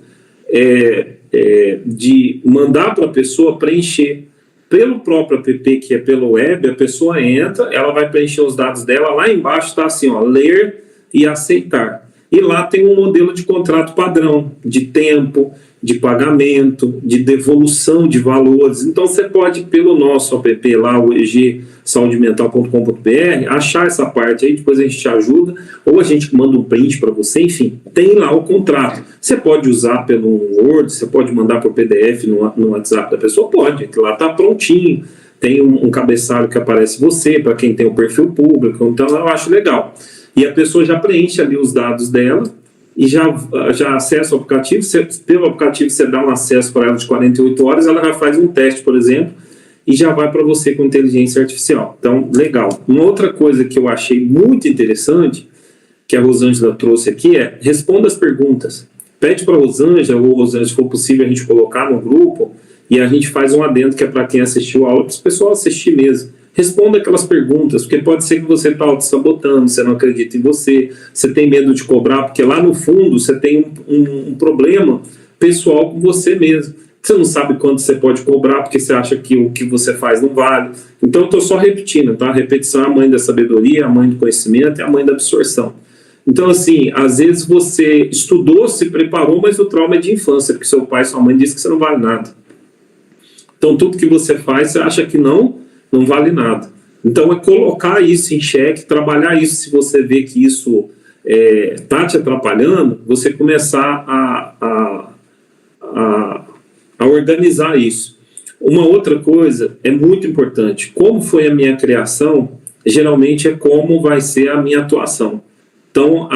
de mandar para a pessoa preencher pelo próprio app, que é pelo web, a pessoa entra, ela vai preencher os dados dela, lá embaixo está assim, ler e aceitar. E lá tem um modelo de contrato padrão, de tempo, de pagamento, de devolução de valores. Então, você pode, pelo nosso app lá, o egsaudemental.com.br, achar essa parte aí, depois a gente te ajuda, ou a gente manda um print para você, enfim, tem lá o contrato. Você pode usar pelo Word, você pode mandar por PDF no WhatsApp da pessoa, pode, lá está prontinho, tem um cabeçalho que aparece você, para quem tem o perfil público, então eu acho legal. E a pessoa já preenche ali os dados dela, e já acessa o aplicativo, pelo aplicativo você dá um acesso para ela de 48 horas, ela já faz um teste, por exemplo, e já vai para você com inteligência artificial. Então, legal. Uma outra coisa que eu achei muito interessante, que a Rosângela trouxe aqui, é responda as perguntas. Pede para a Rosângela, ou Rosângela, se for possível, a gente colocar no grupo, e a gente faz um adendo que é para quem assistiu a aula, para o pessoal assistir mesmo. Responda aquelas perguntas, porque pode ser que você está auto-sabotando, você não acredita em você, você tem medo de cobrar, porque lá no fundo você tem um problema pessoal com você mesmo. Você não sabe quanto você pode cobrar, porque você acha que o que você faz não vale. Então eu estou só repetindo, tá? A repetição é a mãe da sabedoria, a mãe do conhecimento, é a mãe da absorção. Então, assim, às vezes você estudou, se preparou, mas o trauma é de infância, porque seu pai e sua mãe dizem que você não vale nada. Então tudo que você faz, você acha que não vale nada. Então é colocar isso em xeque, trabalhar isso. Se você vê que isso está te atrapalhando, você começar a organizar isso. Uma outra coisa é muito importante, como foi a minha criação, geralmente é como vai ser a minha atuação. Então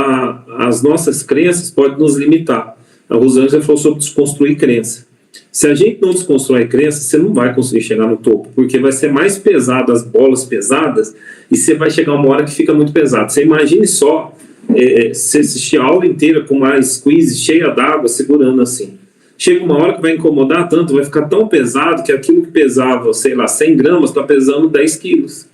as nossas crenças podem nos limitar. A Rosângela falou sobre desconstruir crença. Se a gente não desconstrói crença, você não vai conseguir chegar no topo, porque vai ser mais pesado, as bolas pesadas, e você vai chegar uma hora que fica muito pesado. Você imagine só, você assistir a aula inteira com uma squeeze cheia d'água, segurando assim. Chega uma hora que vai incomodar tanto, vai ficar tão pesado, que aquilo que pesava, sei lá, 100 gramas, está pesando 10 quilos.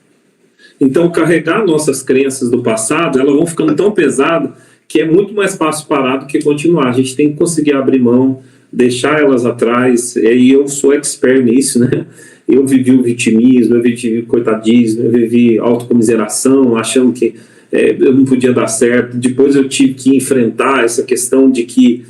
Então, carregar nossas crenças do passado, elas vão ficando tão pesadas, que é muito mais fácil parar do que continuar. A gente tem que conseguir abrir mão, deixar elas atrás, e eu sou expert nisso, né? Eu vivi o vitimismo, eu vivi o coitadismo, eu vivi autocomiseração, achando que eu não podia dar certo. Depois eu tive que enfrentar essa questão de que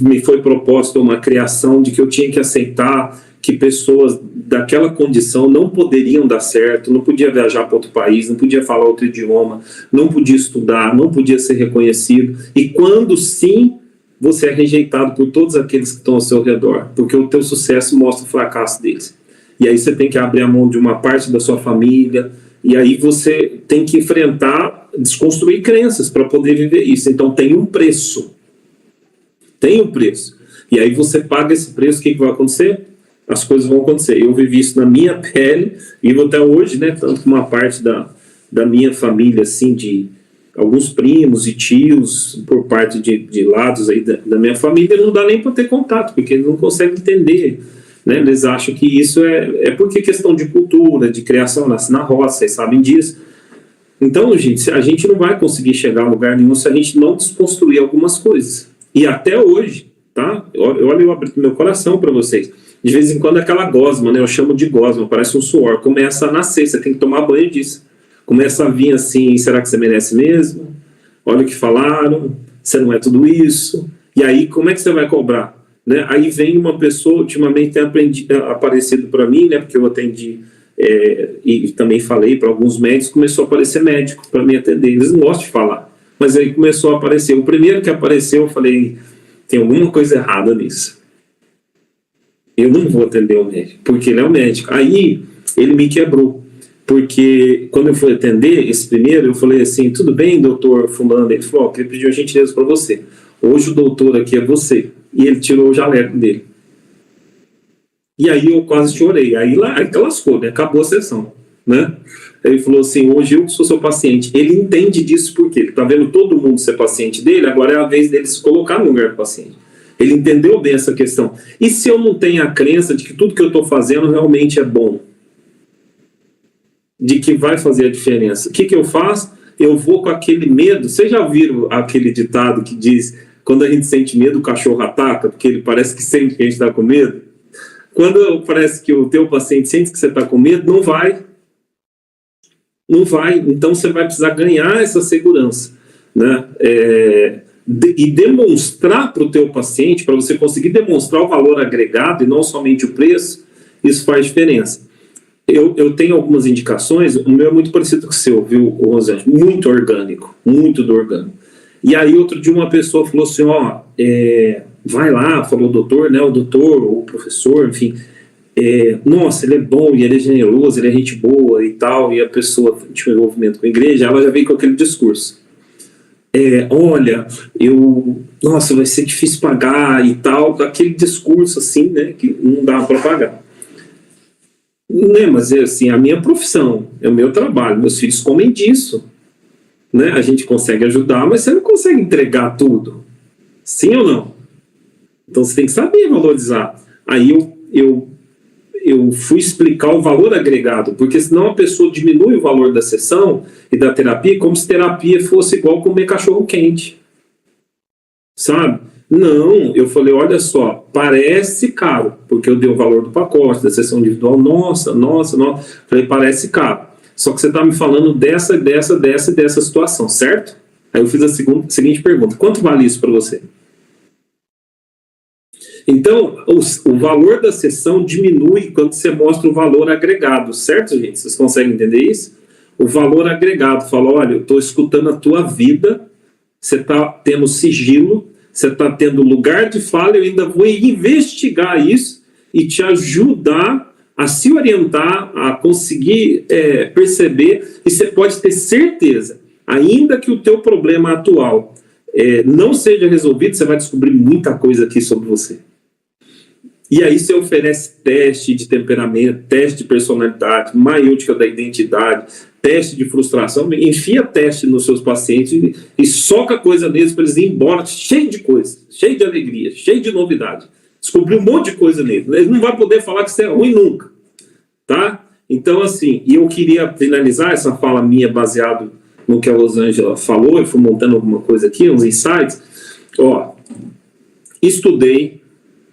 me foi proposta uma criação de que eu tinha que aceitar que pessoas daquela condição não poderiam dar certo, não podia viajar para outro país, não podia falar outro idioma, não podia estudar, não podia ser reconhecido, e quando sim, você é rejeitado por todos aqueles que estão ao seu redor, porque o teu sucesso mostra o fracasso deles. E aí você tem que abrir a mão de uma parte da sua família, e aí você tem que enfrentar, desconstruir crenças para poder viver isso. Então tem um preço. Tem um preço. E aí você paga esse preço, o que vai acontecer? As coisas vão acontecer. Eu vivi isso na minha pele, e até hoje, né, tanto que uma parte da minha família, assim, de alguns primos e tios, por parte de lados aí da minha família, não dá nem para ter contato, porque eles não conseguem entender, né? Eles acham que isso é porque questão de cultura, de criação, nasce na roça, vocês sabem disso. Então, gente, a gente não vai conseguir chegar a lugar nenhum se a gente não desconstruir algumas coisas. E até hoje, tá? Olha, eu abri meu coração para vocês. De vez em quando aquela gosma, né? Eu chamo de gosma, parece um suor, começa a nascer, você tem que tomar banho disso. Começa a vir assim, será que você merece mesmo? Olha o que falaram, você não é tudo isso. E aí, como é que você vai cobrar? Né? Aí vem uma pessoa, ultimamente tem aparecido para mim, né, porque eu atendi e também falei para alguns médicos, começou a aparecer médico para me atender. Eles não gostam de falar, mas aí começou a aparecer. O primeiro que apareceu, eu falei, tem alguma coisa errada nisso. Eu não vou atender o médico, porque ele é o médico. Aí, ele me quebrou. Porque quando eu fui atender esse primeiro, eu falei assim, tudo bem, doutor fulano? Ele falou, ele pediu a gentileza para você. Hoje o doutor aqui é você. E ele tirou o jaleco dele. E aí eu quase chorei. Aí lascou, né? Acabou a sessão, né? Ele falou assim, hoje eu sou seu paciente. Ele entende disso porque ele está vendo todo mundo ser paciente dele, agora é a vez dele se colocar no lugar do paciente. Ele entendeu bem essa questão. E se eu não tenho a crença de que tudo que eu estou fazendo realmente é bom? De que vai fazer a diferença. O que eu faço? Eu vou com aquele medo. Vocês já viram aquele ditado que diz, quando a gente sente medo, o cachorro ataca, porque ele parece que sente que a gente está com medo? Quando parece que o teu paciente sente que você está com medo, não vai. Não vai. Então você vai precisar ganhar essa segurança, né? e demonstrar para o teu paciente, para você conseguir demonstrar o valor agregado e não somente o preço, isso faz diferença. Eu tenho algumas indicações, o meu é muito parecido com o seu, viu, Rosângela? Muito orgânico, muito do orgânico. E aí, outro dia, uma pessoa falou assim, ó, vai lá, falou o doutor, né, o doutor, ou o professor, enfim, nossa, ele é bom, e ele é generoso, ele é gente boa e tal, e a pessoa tinha um envolvimento com a igreja, ela já veio com aquele discurso. Olha, nossa, vai ser difícil pagar e tal, aquele discurso assim, né, que não dá para pagar. Né, mas assim, a minha profissão, é o meu trabalho, meus filhos comem disso, né, a gente consegue ajudar, mas você não consegue entregar tudo, sim ou não? Então você tem que saber valorizar. Aí eu fui explicar o valor agregado, porque senão a pessoa diminui o valor da sessão e da terapia, como se terapia fosse igual comer cachorro quente, sabe? Não, eu falei, olha só, parece caro, porque eu dei o valor do pacote, da sessão individual, nossa, falei, parece caro, só que você está me falando dessa situação, certo? Aí eu fiz a seguinte pergunta, quanto vale isso para você? Então, o valor da sessão diminui quando você mostra o valor agregado, certo, gente? Vocês conseguem entender isso? O valor agregado fala, olha, eu estou escutando a tua vida, você está tendo sigilo, você está tendo lugar de fala, eu ainda vou investigar isso e te ajudar a se orientar, a conseguir perceber, e você pode ter certeza, ainda que o teu problema atual não seja resolvido, você vai descobrir muita coisa aqui sobre você. E aí você oferece teste de temperamento, teste de personalidade, maiútica da identidade, teste de frustração, enfia teste nos seus pacientes e soca coisa neles para eles irem embora cheio de coisa, cheio de alegria, cheio de novidade. Descobriu um monte de coisa neles. Eles não vão poder falar que isso é ruim nunca. Tá? Então, assim, e eu queria finalizar essa fala minha baseado no que a Rosângela falou, eu fui montando alguma coisa aqui, uns insights. Ó, estudei,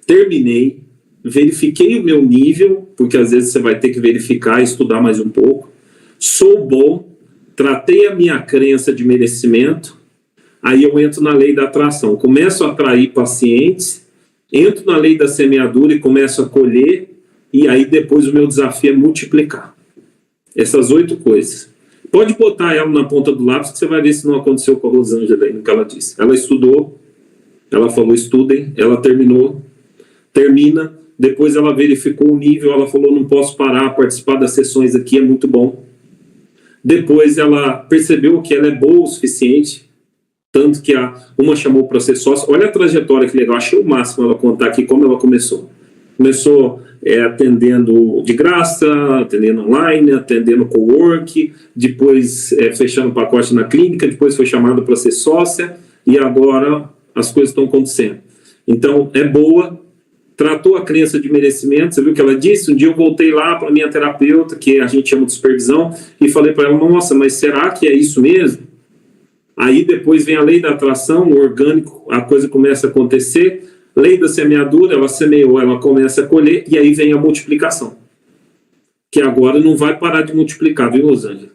terminei, verifiquei o meu nível, porque às vezes você vai ter que verificar e estudar mais um pouco. Sou bom, tratei a minha crença de merecimento, aí eu entro na lei da atração. Começo a atrair pacientes, entro na lei da semeadura e começo a colher, e aí depois o meu desafio é multiplicar. Essas 8 coisas. Pode botar ela na ponta do lápis que você vai ver se não aconteceu com a Rosângela aí no que ela disse. Ela estudou, ela falou estudem, ela termina, depois ela verificou o nível, ela falou não posso parar, participar das sessões aqui é muito bom. Depois ela percebeu que ela é boa o suficiente, tanto que uma chamou para ser sócia. Olha a trajetória que legal, achei o máximo ela contar aqui como ela começou. Começou atendendo de graça, atendendo online, atendendo co-work, depois fechando o pacote na clínica, depois foi chamada para ser sócia e agora as coisas estão acontecendo. Então, é boa, tratou a crença de merecimento, você viu o que ela disse? Um dia eu voltei lá para a minha terapeuta, que a gente chama de supervisão, e falei para ela, nossa, mas será que é isso mesmo? Aí depois vem a lei da atração, o orgânico, a coisa começa a acontecer, lei da semeadura, ela semeou, ela começa a colher, e aí vem a multiplicação. Que agora não vai parar de multiplicar, viu, Rosângela?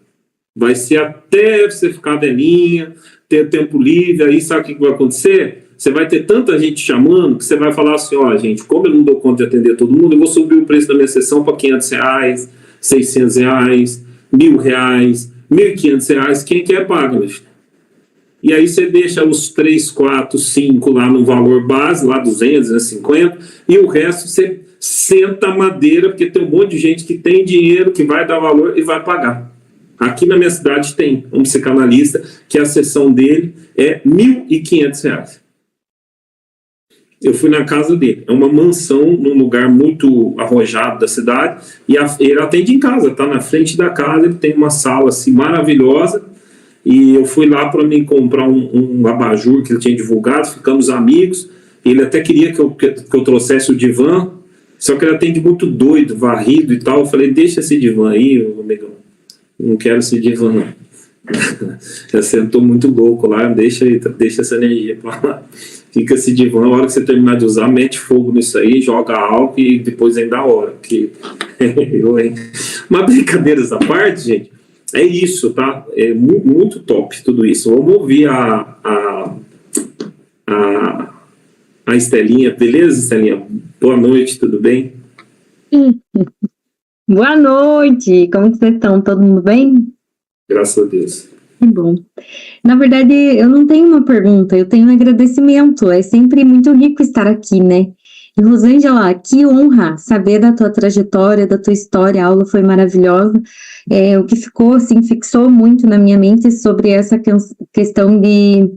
Vai ser até você ficar velhinha, ter tempo livre, aí sabe o que vai acontecer? Você vai ter tanta gente chamando que você vai falar assim, ó, gente, como eu não dou conta de atender todo mundo, eu vou subir o preço da minha sessão para R$500, R$600, R$1.000, R$1.500, quem quer paga, meu filho. E aí você deixa os 3, 4, 5 lá no valor base, lá 200, 250, e o resto você senta a madeira, porque tem um monte de gente que tem dinheiro, que vai dar valor e vai pagar. Aqui na minha cidade tem um psicanalista que a sessão dele é R$1.500. Eu fui na casa dele, é uma mansão num lugar muito arrojado da cidade, e ele atende em casa, tá na frente da casa, ele tem uma sala assim maravilhosa, e eu fui lá para mim comprar um abajur que ele tinha divulgado, ficamos amigos, ele até queria que eu trouxesse o divã, só que ele atende muito doido, varrido e tal, eu falei, deixa esse divã aí, amigão, não quero esse divã não. Já sentou muito louco lá, deixa essa energia para lá. Fica esse divã, a hora que você terminar de usar, mete fogo nisso aí, joga álcool e depois ainda a hora. Que... Mas brincadeiras à parte, gente, é isso, tá? É muito top tudo isso. Vamos ouvir a a Estelinha. Beleza, Estelinha? Boa noite, tudo bem? Boa noite, como que vocês estão? Todo mundo bem? Graças a Deus. Que bom. Na verdade, eu não tenho uma pergunta, eu tenho um agradecimento. É sempre muito rico estar aqui, né? E Rosângela, que honra saber da tua trajetória, da tua história. A aula foi maravilhosa. O que ficou, assim, fixou muito na minha mente sobre essa questão de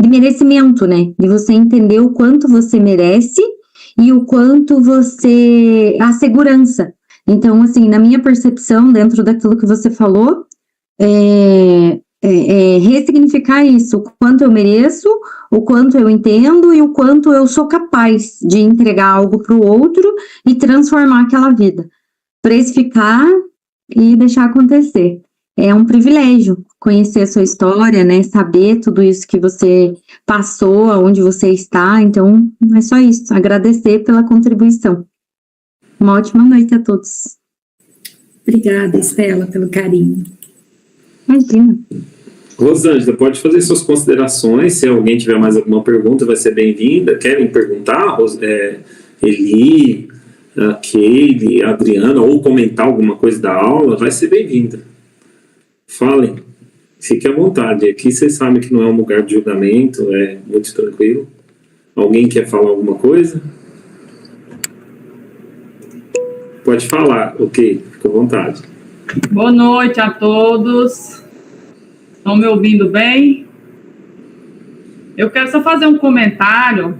merecimento, né? De você entender o quanto você merece e o quanto você... a segurança. Então, assim, na minha percepção, dentro daquilo que você falou, ressignificar isso, o quanto eu mereço, o quanto eu entendo e o quanto eu sou capaz de entregar algo para o outro e transformar aquela vida. Precificar e deixar acontecer. É um privilégio conhecer a sua história, né? Saber tudo isso que você passou, aonde você está. Então, é só isso. Agradecer pela contribuição. Uma ótima noite a todos. Obrigada, Estela, pelo carinho. Imagina. Rosângela, pode fazer suas considerações. Se alguém tiver mais alguma pergunta, vai ser bem-vinda. Querem perguntar? Eli, a Keile, a Adriana, ou comentar alguma coisa da aula, vai ser bem-vinda. Falem. Fique à vontade. Aqui vocês sabem que não é um lugar de julgamento, é muito tranquilo. Alguém quer falar alguma coisa? Pode falar, ok, fica à vontade. Boa noite a todos. Estão me ouvindo bem? Eu quero só fazer um comentário,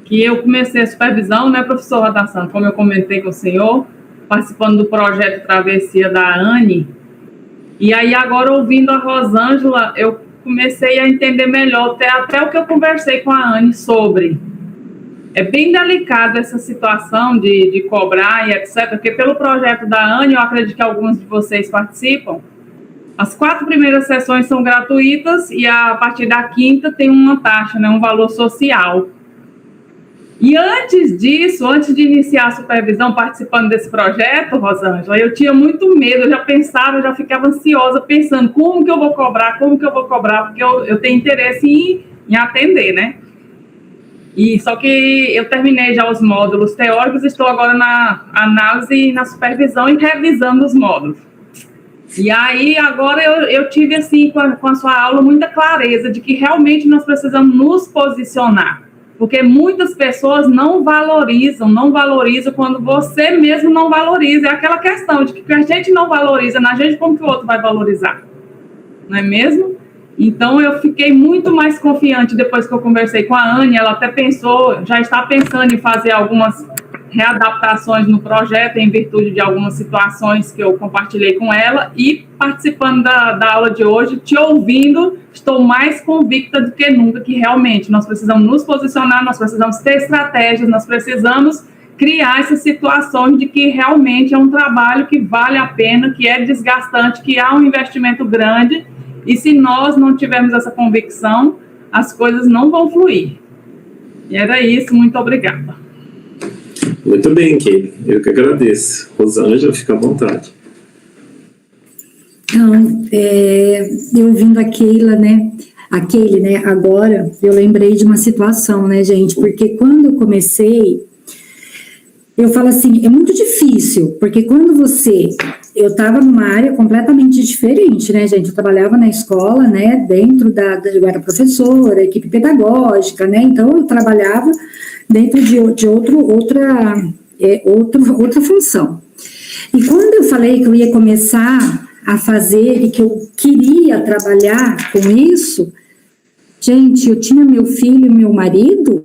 que eu comecei a supervisão, né, professor Rodação, como eu comentei com o senhor, participando do projeto Travessia da ANE, e aí agora ouvindo a Rosângela, eu comecei a entender melhor até o que eu conversei com a ANE sobre. É bem delicado essa situação de cobrar e etc, porque pelo projeto da ANE, eu acredito que alguns de vocês participam, as 4 primeiras sessões são gratuitas e a partir da 5ª tem uma taxa, né, um valor social. E antes disso, antes de iniciar a supervisão participando desse projeto, Rosângela, eu tinha muito medo, eu já pensava, eu já ficava ansiosa pensando como que eu vou cobrar, porque eu tenho interesse em atender, né? E só que eu terminei já os módulos teóricos, estou agora na análise e na supervisão e revisando os módulos. E aí, agora eu tive, assim, com a sua aula, muita clareza de que realmente nós precisamos nos posicionar. Porque muitas pessoas não valorizam quando você mesmo não valoriza. É aquela questão de que a gente não valoriza na gente, como que o outro vai valorizar? Não é mesmo? Então, eu fiquei muito mais confiante depois que eu conversei com a Anne. Ela até pensou, já está pensando em fazer algumas readaptações no projeto em virtude de algumas situações que eu compartilhei com ela, e participando da aula de hoje, te ouvindo, estou mais convicta do que nunca que realmente nós precisamos nos posicionar, nós precisamos ter estratégias, nós precisamos criar essas situações de que realmente é um trabalho que vale a pena, que é desgastante, que há um investimento grande, e se nós não tivermos essa convicção, as coisas não vão fluir. E era isso, muito obrigada. Muito bem, Keile. Eu que agradeço. Rosângela, fica à vontade. Então, eu ouvindo a Keila, né, agora, eu lembrei de uma situação, né, gente, porque quando eu comecei, eu falo assim, é muito difícil, porque quando eu estava numa área completamente diferente, né, gente, eu trabalhava na escola, né, dentro eu era professora, equipe pedagógica, né, então eu trabalhava dentro de outra função. E quando eu falei que eu ia começar a fazer e que eu queria trabalhar com isso, gente, eu tinha meu filho e meu marido,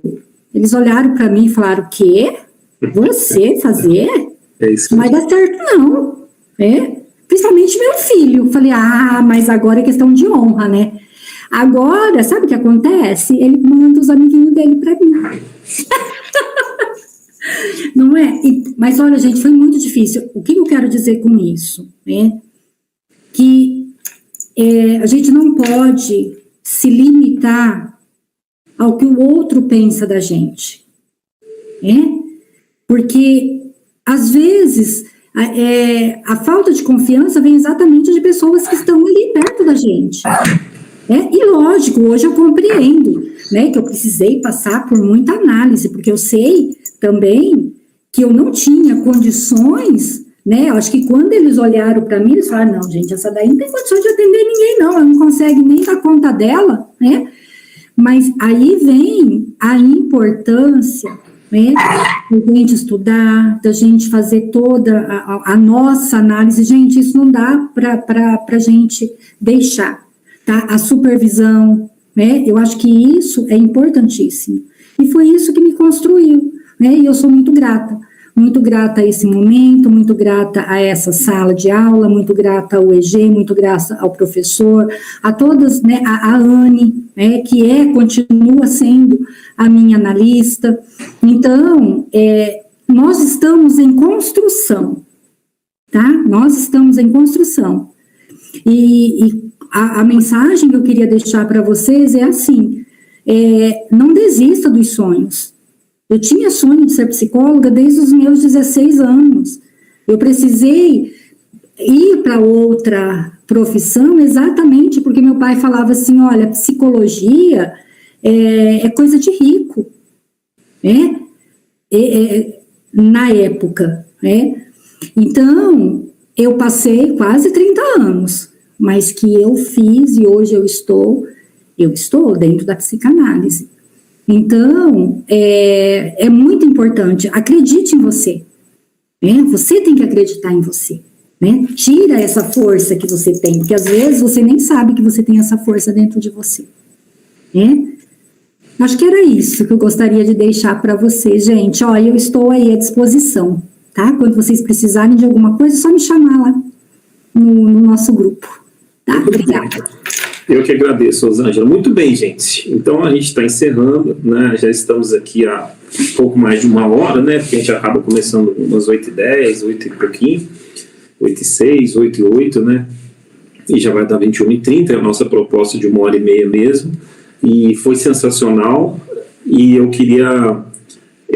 eles olharam para mim e falaram, o quê? Você fazer? É isso. Não vai dar certo, não. Principalmente meu filho. Eu falei, mas agora é questão de honra, né? Agora, sabe o que acontece? Ele manda os amiguinhos dele para mim. Não é? Mas olha, gente, foi muito difícil. O que eu quero dizer com isso? Que a gente não pode se limitar ao que o outro pensa da gente. Porque, às vezes, a falta de confiança vem exatamente de pessoas que estão ali perto da gente. E lógico, hoje eu compreendo, né, que eu precisei passar por muita análise, porque eu sei também que eu não tinha condições, né, eu acho que quando eles olharam para mim, eles falaram, não, gente, essa daí não tem condições de atender ninguém, não, ela não consegue nem dar conta dela, né, mas aí vem a importância, né, da gente estudar, da gente fazer toda a nossa análise. Gente, isso não dá para a gente deixar, tá? A supervisão, né, eu acho que isso é importantíssimo, e foi isso que me construiu, né, e eu sou muito grata a esse momento, muito grata a essa sala de aula, muito grata ao EG, muito grata ao professor, a todas, né, a Anne, né, que continua sendo a minha analista. Então, nós estamos em construção, tá? Nós estamos em construção. E a mensagem que eu queria deixar para vocês é assim, não desista dos sonhos. Eu tinha sonho de ser psicóloga desde os meus 16 anos. Eu precisei ir para outra profissão exatamente porque meu pai falava assim, olha, psicologia é coisa de rico, né? Na época, né? Então, eu passei quase 30 anos, mas que eu fiz e hoje eu estou dentro da psicanálise. Então, é muito importante, acredite em você, né? Você tem que acreditar em você, né? Tira essa força que você tem, porque às vezes você nem sabe que você tem essa força dentro de você, né? Acho que era isso que eu gostaria de deixar para vocês, gente. Ó, eu estou aí à disposição, tá? Quando vocês precisarem de alguma coisa, é só me chamar lá no nosso grupo, tá? Obrigada. Eu que agradeço, Rosângela. Muito bem, gente. Então, a gente está encerrando, né? Já estamos aqui há pouco mais de uma hora, né? Porque a gente acaba começando umas 8h10, 8 e pouquinho, 8h06, 8h08, né? E já vai dar 21h30, é a nossa proposta de 1h30 mesmo. E foi sensacional. E eu queria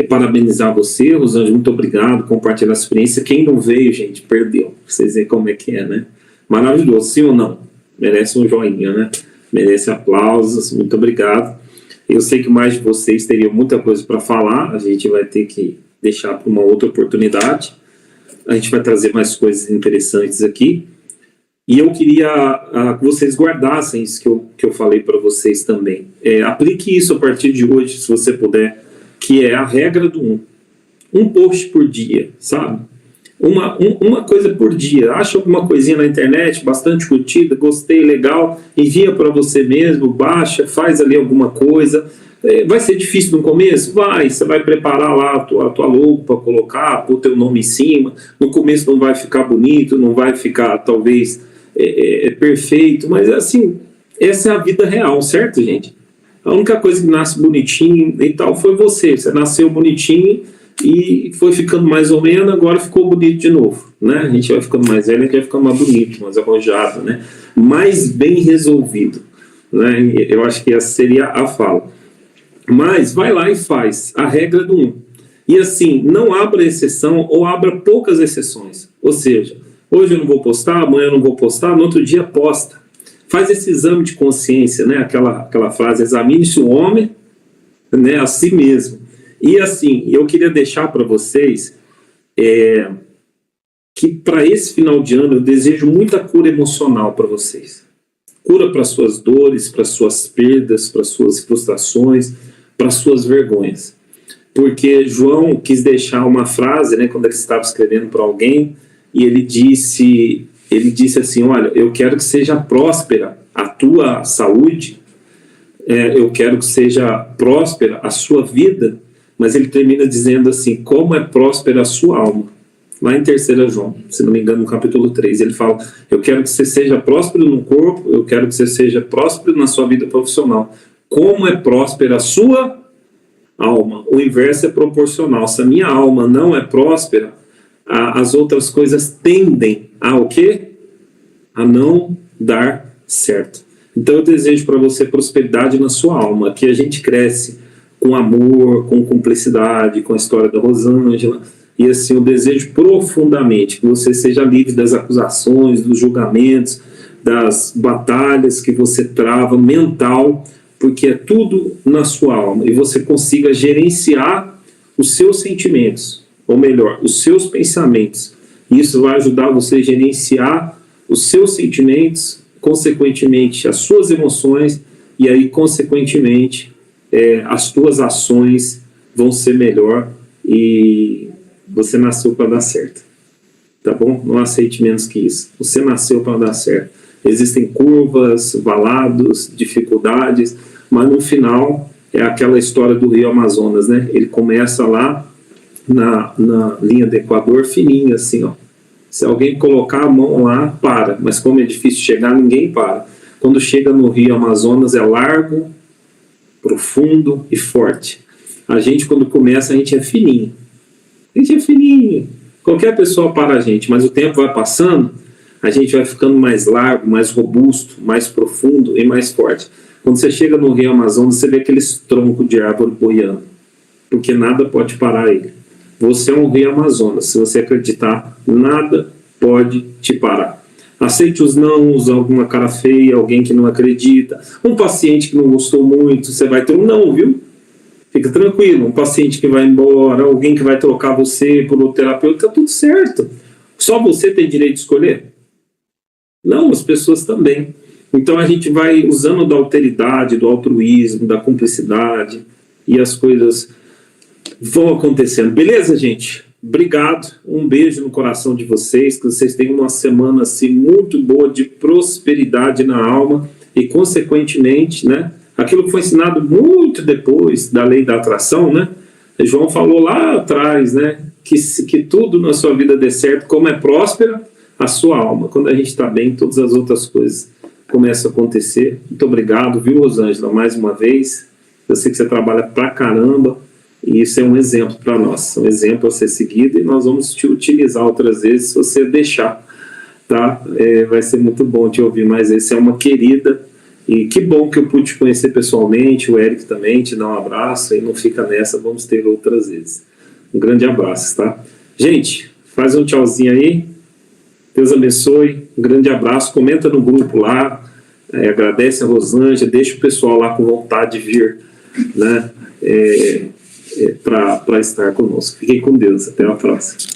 parabenizar você, Rosângela. Muito obrigado, compartilhar a experiência. Quem não veio, gente, perdeu. Pra vocês verem como é que é, né? Maravilhoso, sim ou não? Merece um joinha, né? Merece aplausos, muito obrigado. Eu sei que mais de vocês teriam muita coisa para falar, a gente vai ter que deixar para uma outra oportunidade. A gente vai trazer mais coisas interessantes aqui. E eu queria que vocês guardassem isso que eu falei para vocês também. Aplique isso a partir de hoje, se você puder, que é a regra do 1 post por dia, sabe? Uma coisa por dia. Acha alguma coisinha na internet, bastante curtida, gostei, legal, envia para você mesmo, baixa, faz ali alguma coisa. Vai ser difícil no começo? Vai, você vai preparar lá a tua logo para colocar, pôr teu nome em cima. No começo não vai ficar bonito, não vai ficar, talvez, perfeito, mas assim, essa é a vida real, certo, gente? A única coisa que nasce bonitinho e tal foi você. Você nasceu bonitinho e foi ficando mais ou menos, agora ficou bonito de novo, né? A gente vai ficando mais velho, a gente vai ficando mais bonito, mais arrojado, né? Mais bem resolvido, né? Eu acho que essa seria a fala. Mas vai lá e faz a regra do 1. E assim, não abra exceção ou abra poucas exceções. Ou seja, hoje eu não vou postar, amanhã eu não vou postar, no outro dia posta. Faz esse exame de consciência, né? Aquela frase, examine-se o homem, né, a si mesmo. E assim, eu queria deixar para vocês que para esse final de ano eu desejo muita cura emocional para vocês. Cura para suas dores, para suas perdas, para suas frustrações, para suas vergonhas. Porque João quis deixar uma frase, né, quando ele estava escrevendo para alguém, e ele disse assim, olha, eu quero que seja próspera a tua saúde, eu quero que seja próspera a sua vida, mas ele termina dizendo assim, como é próspera a sua alma. Lá em 3 João, se não me engano, no capítulo 3, ele fala, eu quero que você seja próspero no corpo, eu quero que você seja próspero na sua vida profissional. Como é próspera a sua alma? O inverso é proporcional. Se a minha alma não é próspera, as outras coisas tendem a o quê? A não dar certo. Então eu desejo para você prosperidade na sua alma, que a gente cresce com amor, com cumplicidade, com a história da Rosângela, e assim eu desejo profundamente que você seja livre das acusações, dos julgamentos, das batalhas que você trava mental, porque é tudo na sua alma, e você consiga gerenciar os seus sentimentos, ou melhor, os seus pensamentos. Isso vai ajudar você a gerenciar os seus sentimentos, consequentemente as suas emoções, e aí consequentemente as suas ações vão ser melhor, e você nasceu para dar certo, tá bom? Não aceite menos que isso. Você nasceu para dar certo. Existem curvas, valados, dificuldades, mas no final é aquela história do Rio Amazonas, né? Ele começa lá na linha do Equador, fininho assim, ó. Se alguém colocar a mão lá, para. Mas como é difícil chegar, ninguém para. Quando chega no Rio Amazonas, é largo, profundo e forte. A gente, quando começa, a gente é fininho. A gente é fininho. Qualquer pessoa para a gente, mas o tempo vai passando, a gente vai ficando mais largo, mais robusto, mais profundo e mais forte. Quando você chega no Rio Amazonas, você vê aqueles troncos de árvore boiando, porque nada pode parar ele. Você é um Rio Amazonas. Se você acreditar, nada pode te parar. Aceite os nãos, alguma cara feia, alguém que não acredita, um paciente que não gostou muito, você vai ter um não, viu? Fica tranquilo, um paciente que vai embora, alguém que vai trocar você por outro terapeuta, tá tudo certo. Só você tem direito de escolher? Não, as pessoas também. Então a gente vai usando da alteridade, do altruísmo, da cumplicidade, e as coisas vão acontecendo. Beleza, gente? Obrigado, um beijo no coração de vocês, que vocês tenham uma semana assim muito boa de prosperidade na alma e consequentemente, né, aquilo que foi ensinado muito depois da lei da atração, né? João falou lá atrás, né, que tudo na sua vida dê certo, como é próspera a sua alma. Quando a gente está bem, todas as outras coisas começam a acontecer. Muito obrigado, viu, Rosângela, mais uma vez. Eu sei que você trabalha pra caramba, e isso é um exemplo para nós, um exemplo a ser seguido, e nós vamos te utilizar outras vezes se você deixar, tá? Vai ser muito bom te ouvir, mas esse é uma querida, e que bom que eu pude te conhecer pessoalmente, o Eric também, te dar um abraço, e não fica nessa, vamos ter outras vezes. Um grande abraço, tá? Gente, faz um tchauzinho aí, Deus abençoe, um grande abraço, comenta no grupo lá, agradece a Rosângela, deixa o pessoal lá com vontade de vir, né? Para estar conosco. Fiquem com Deus. Até a próxima.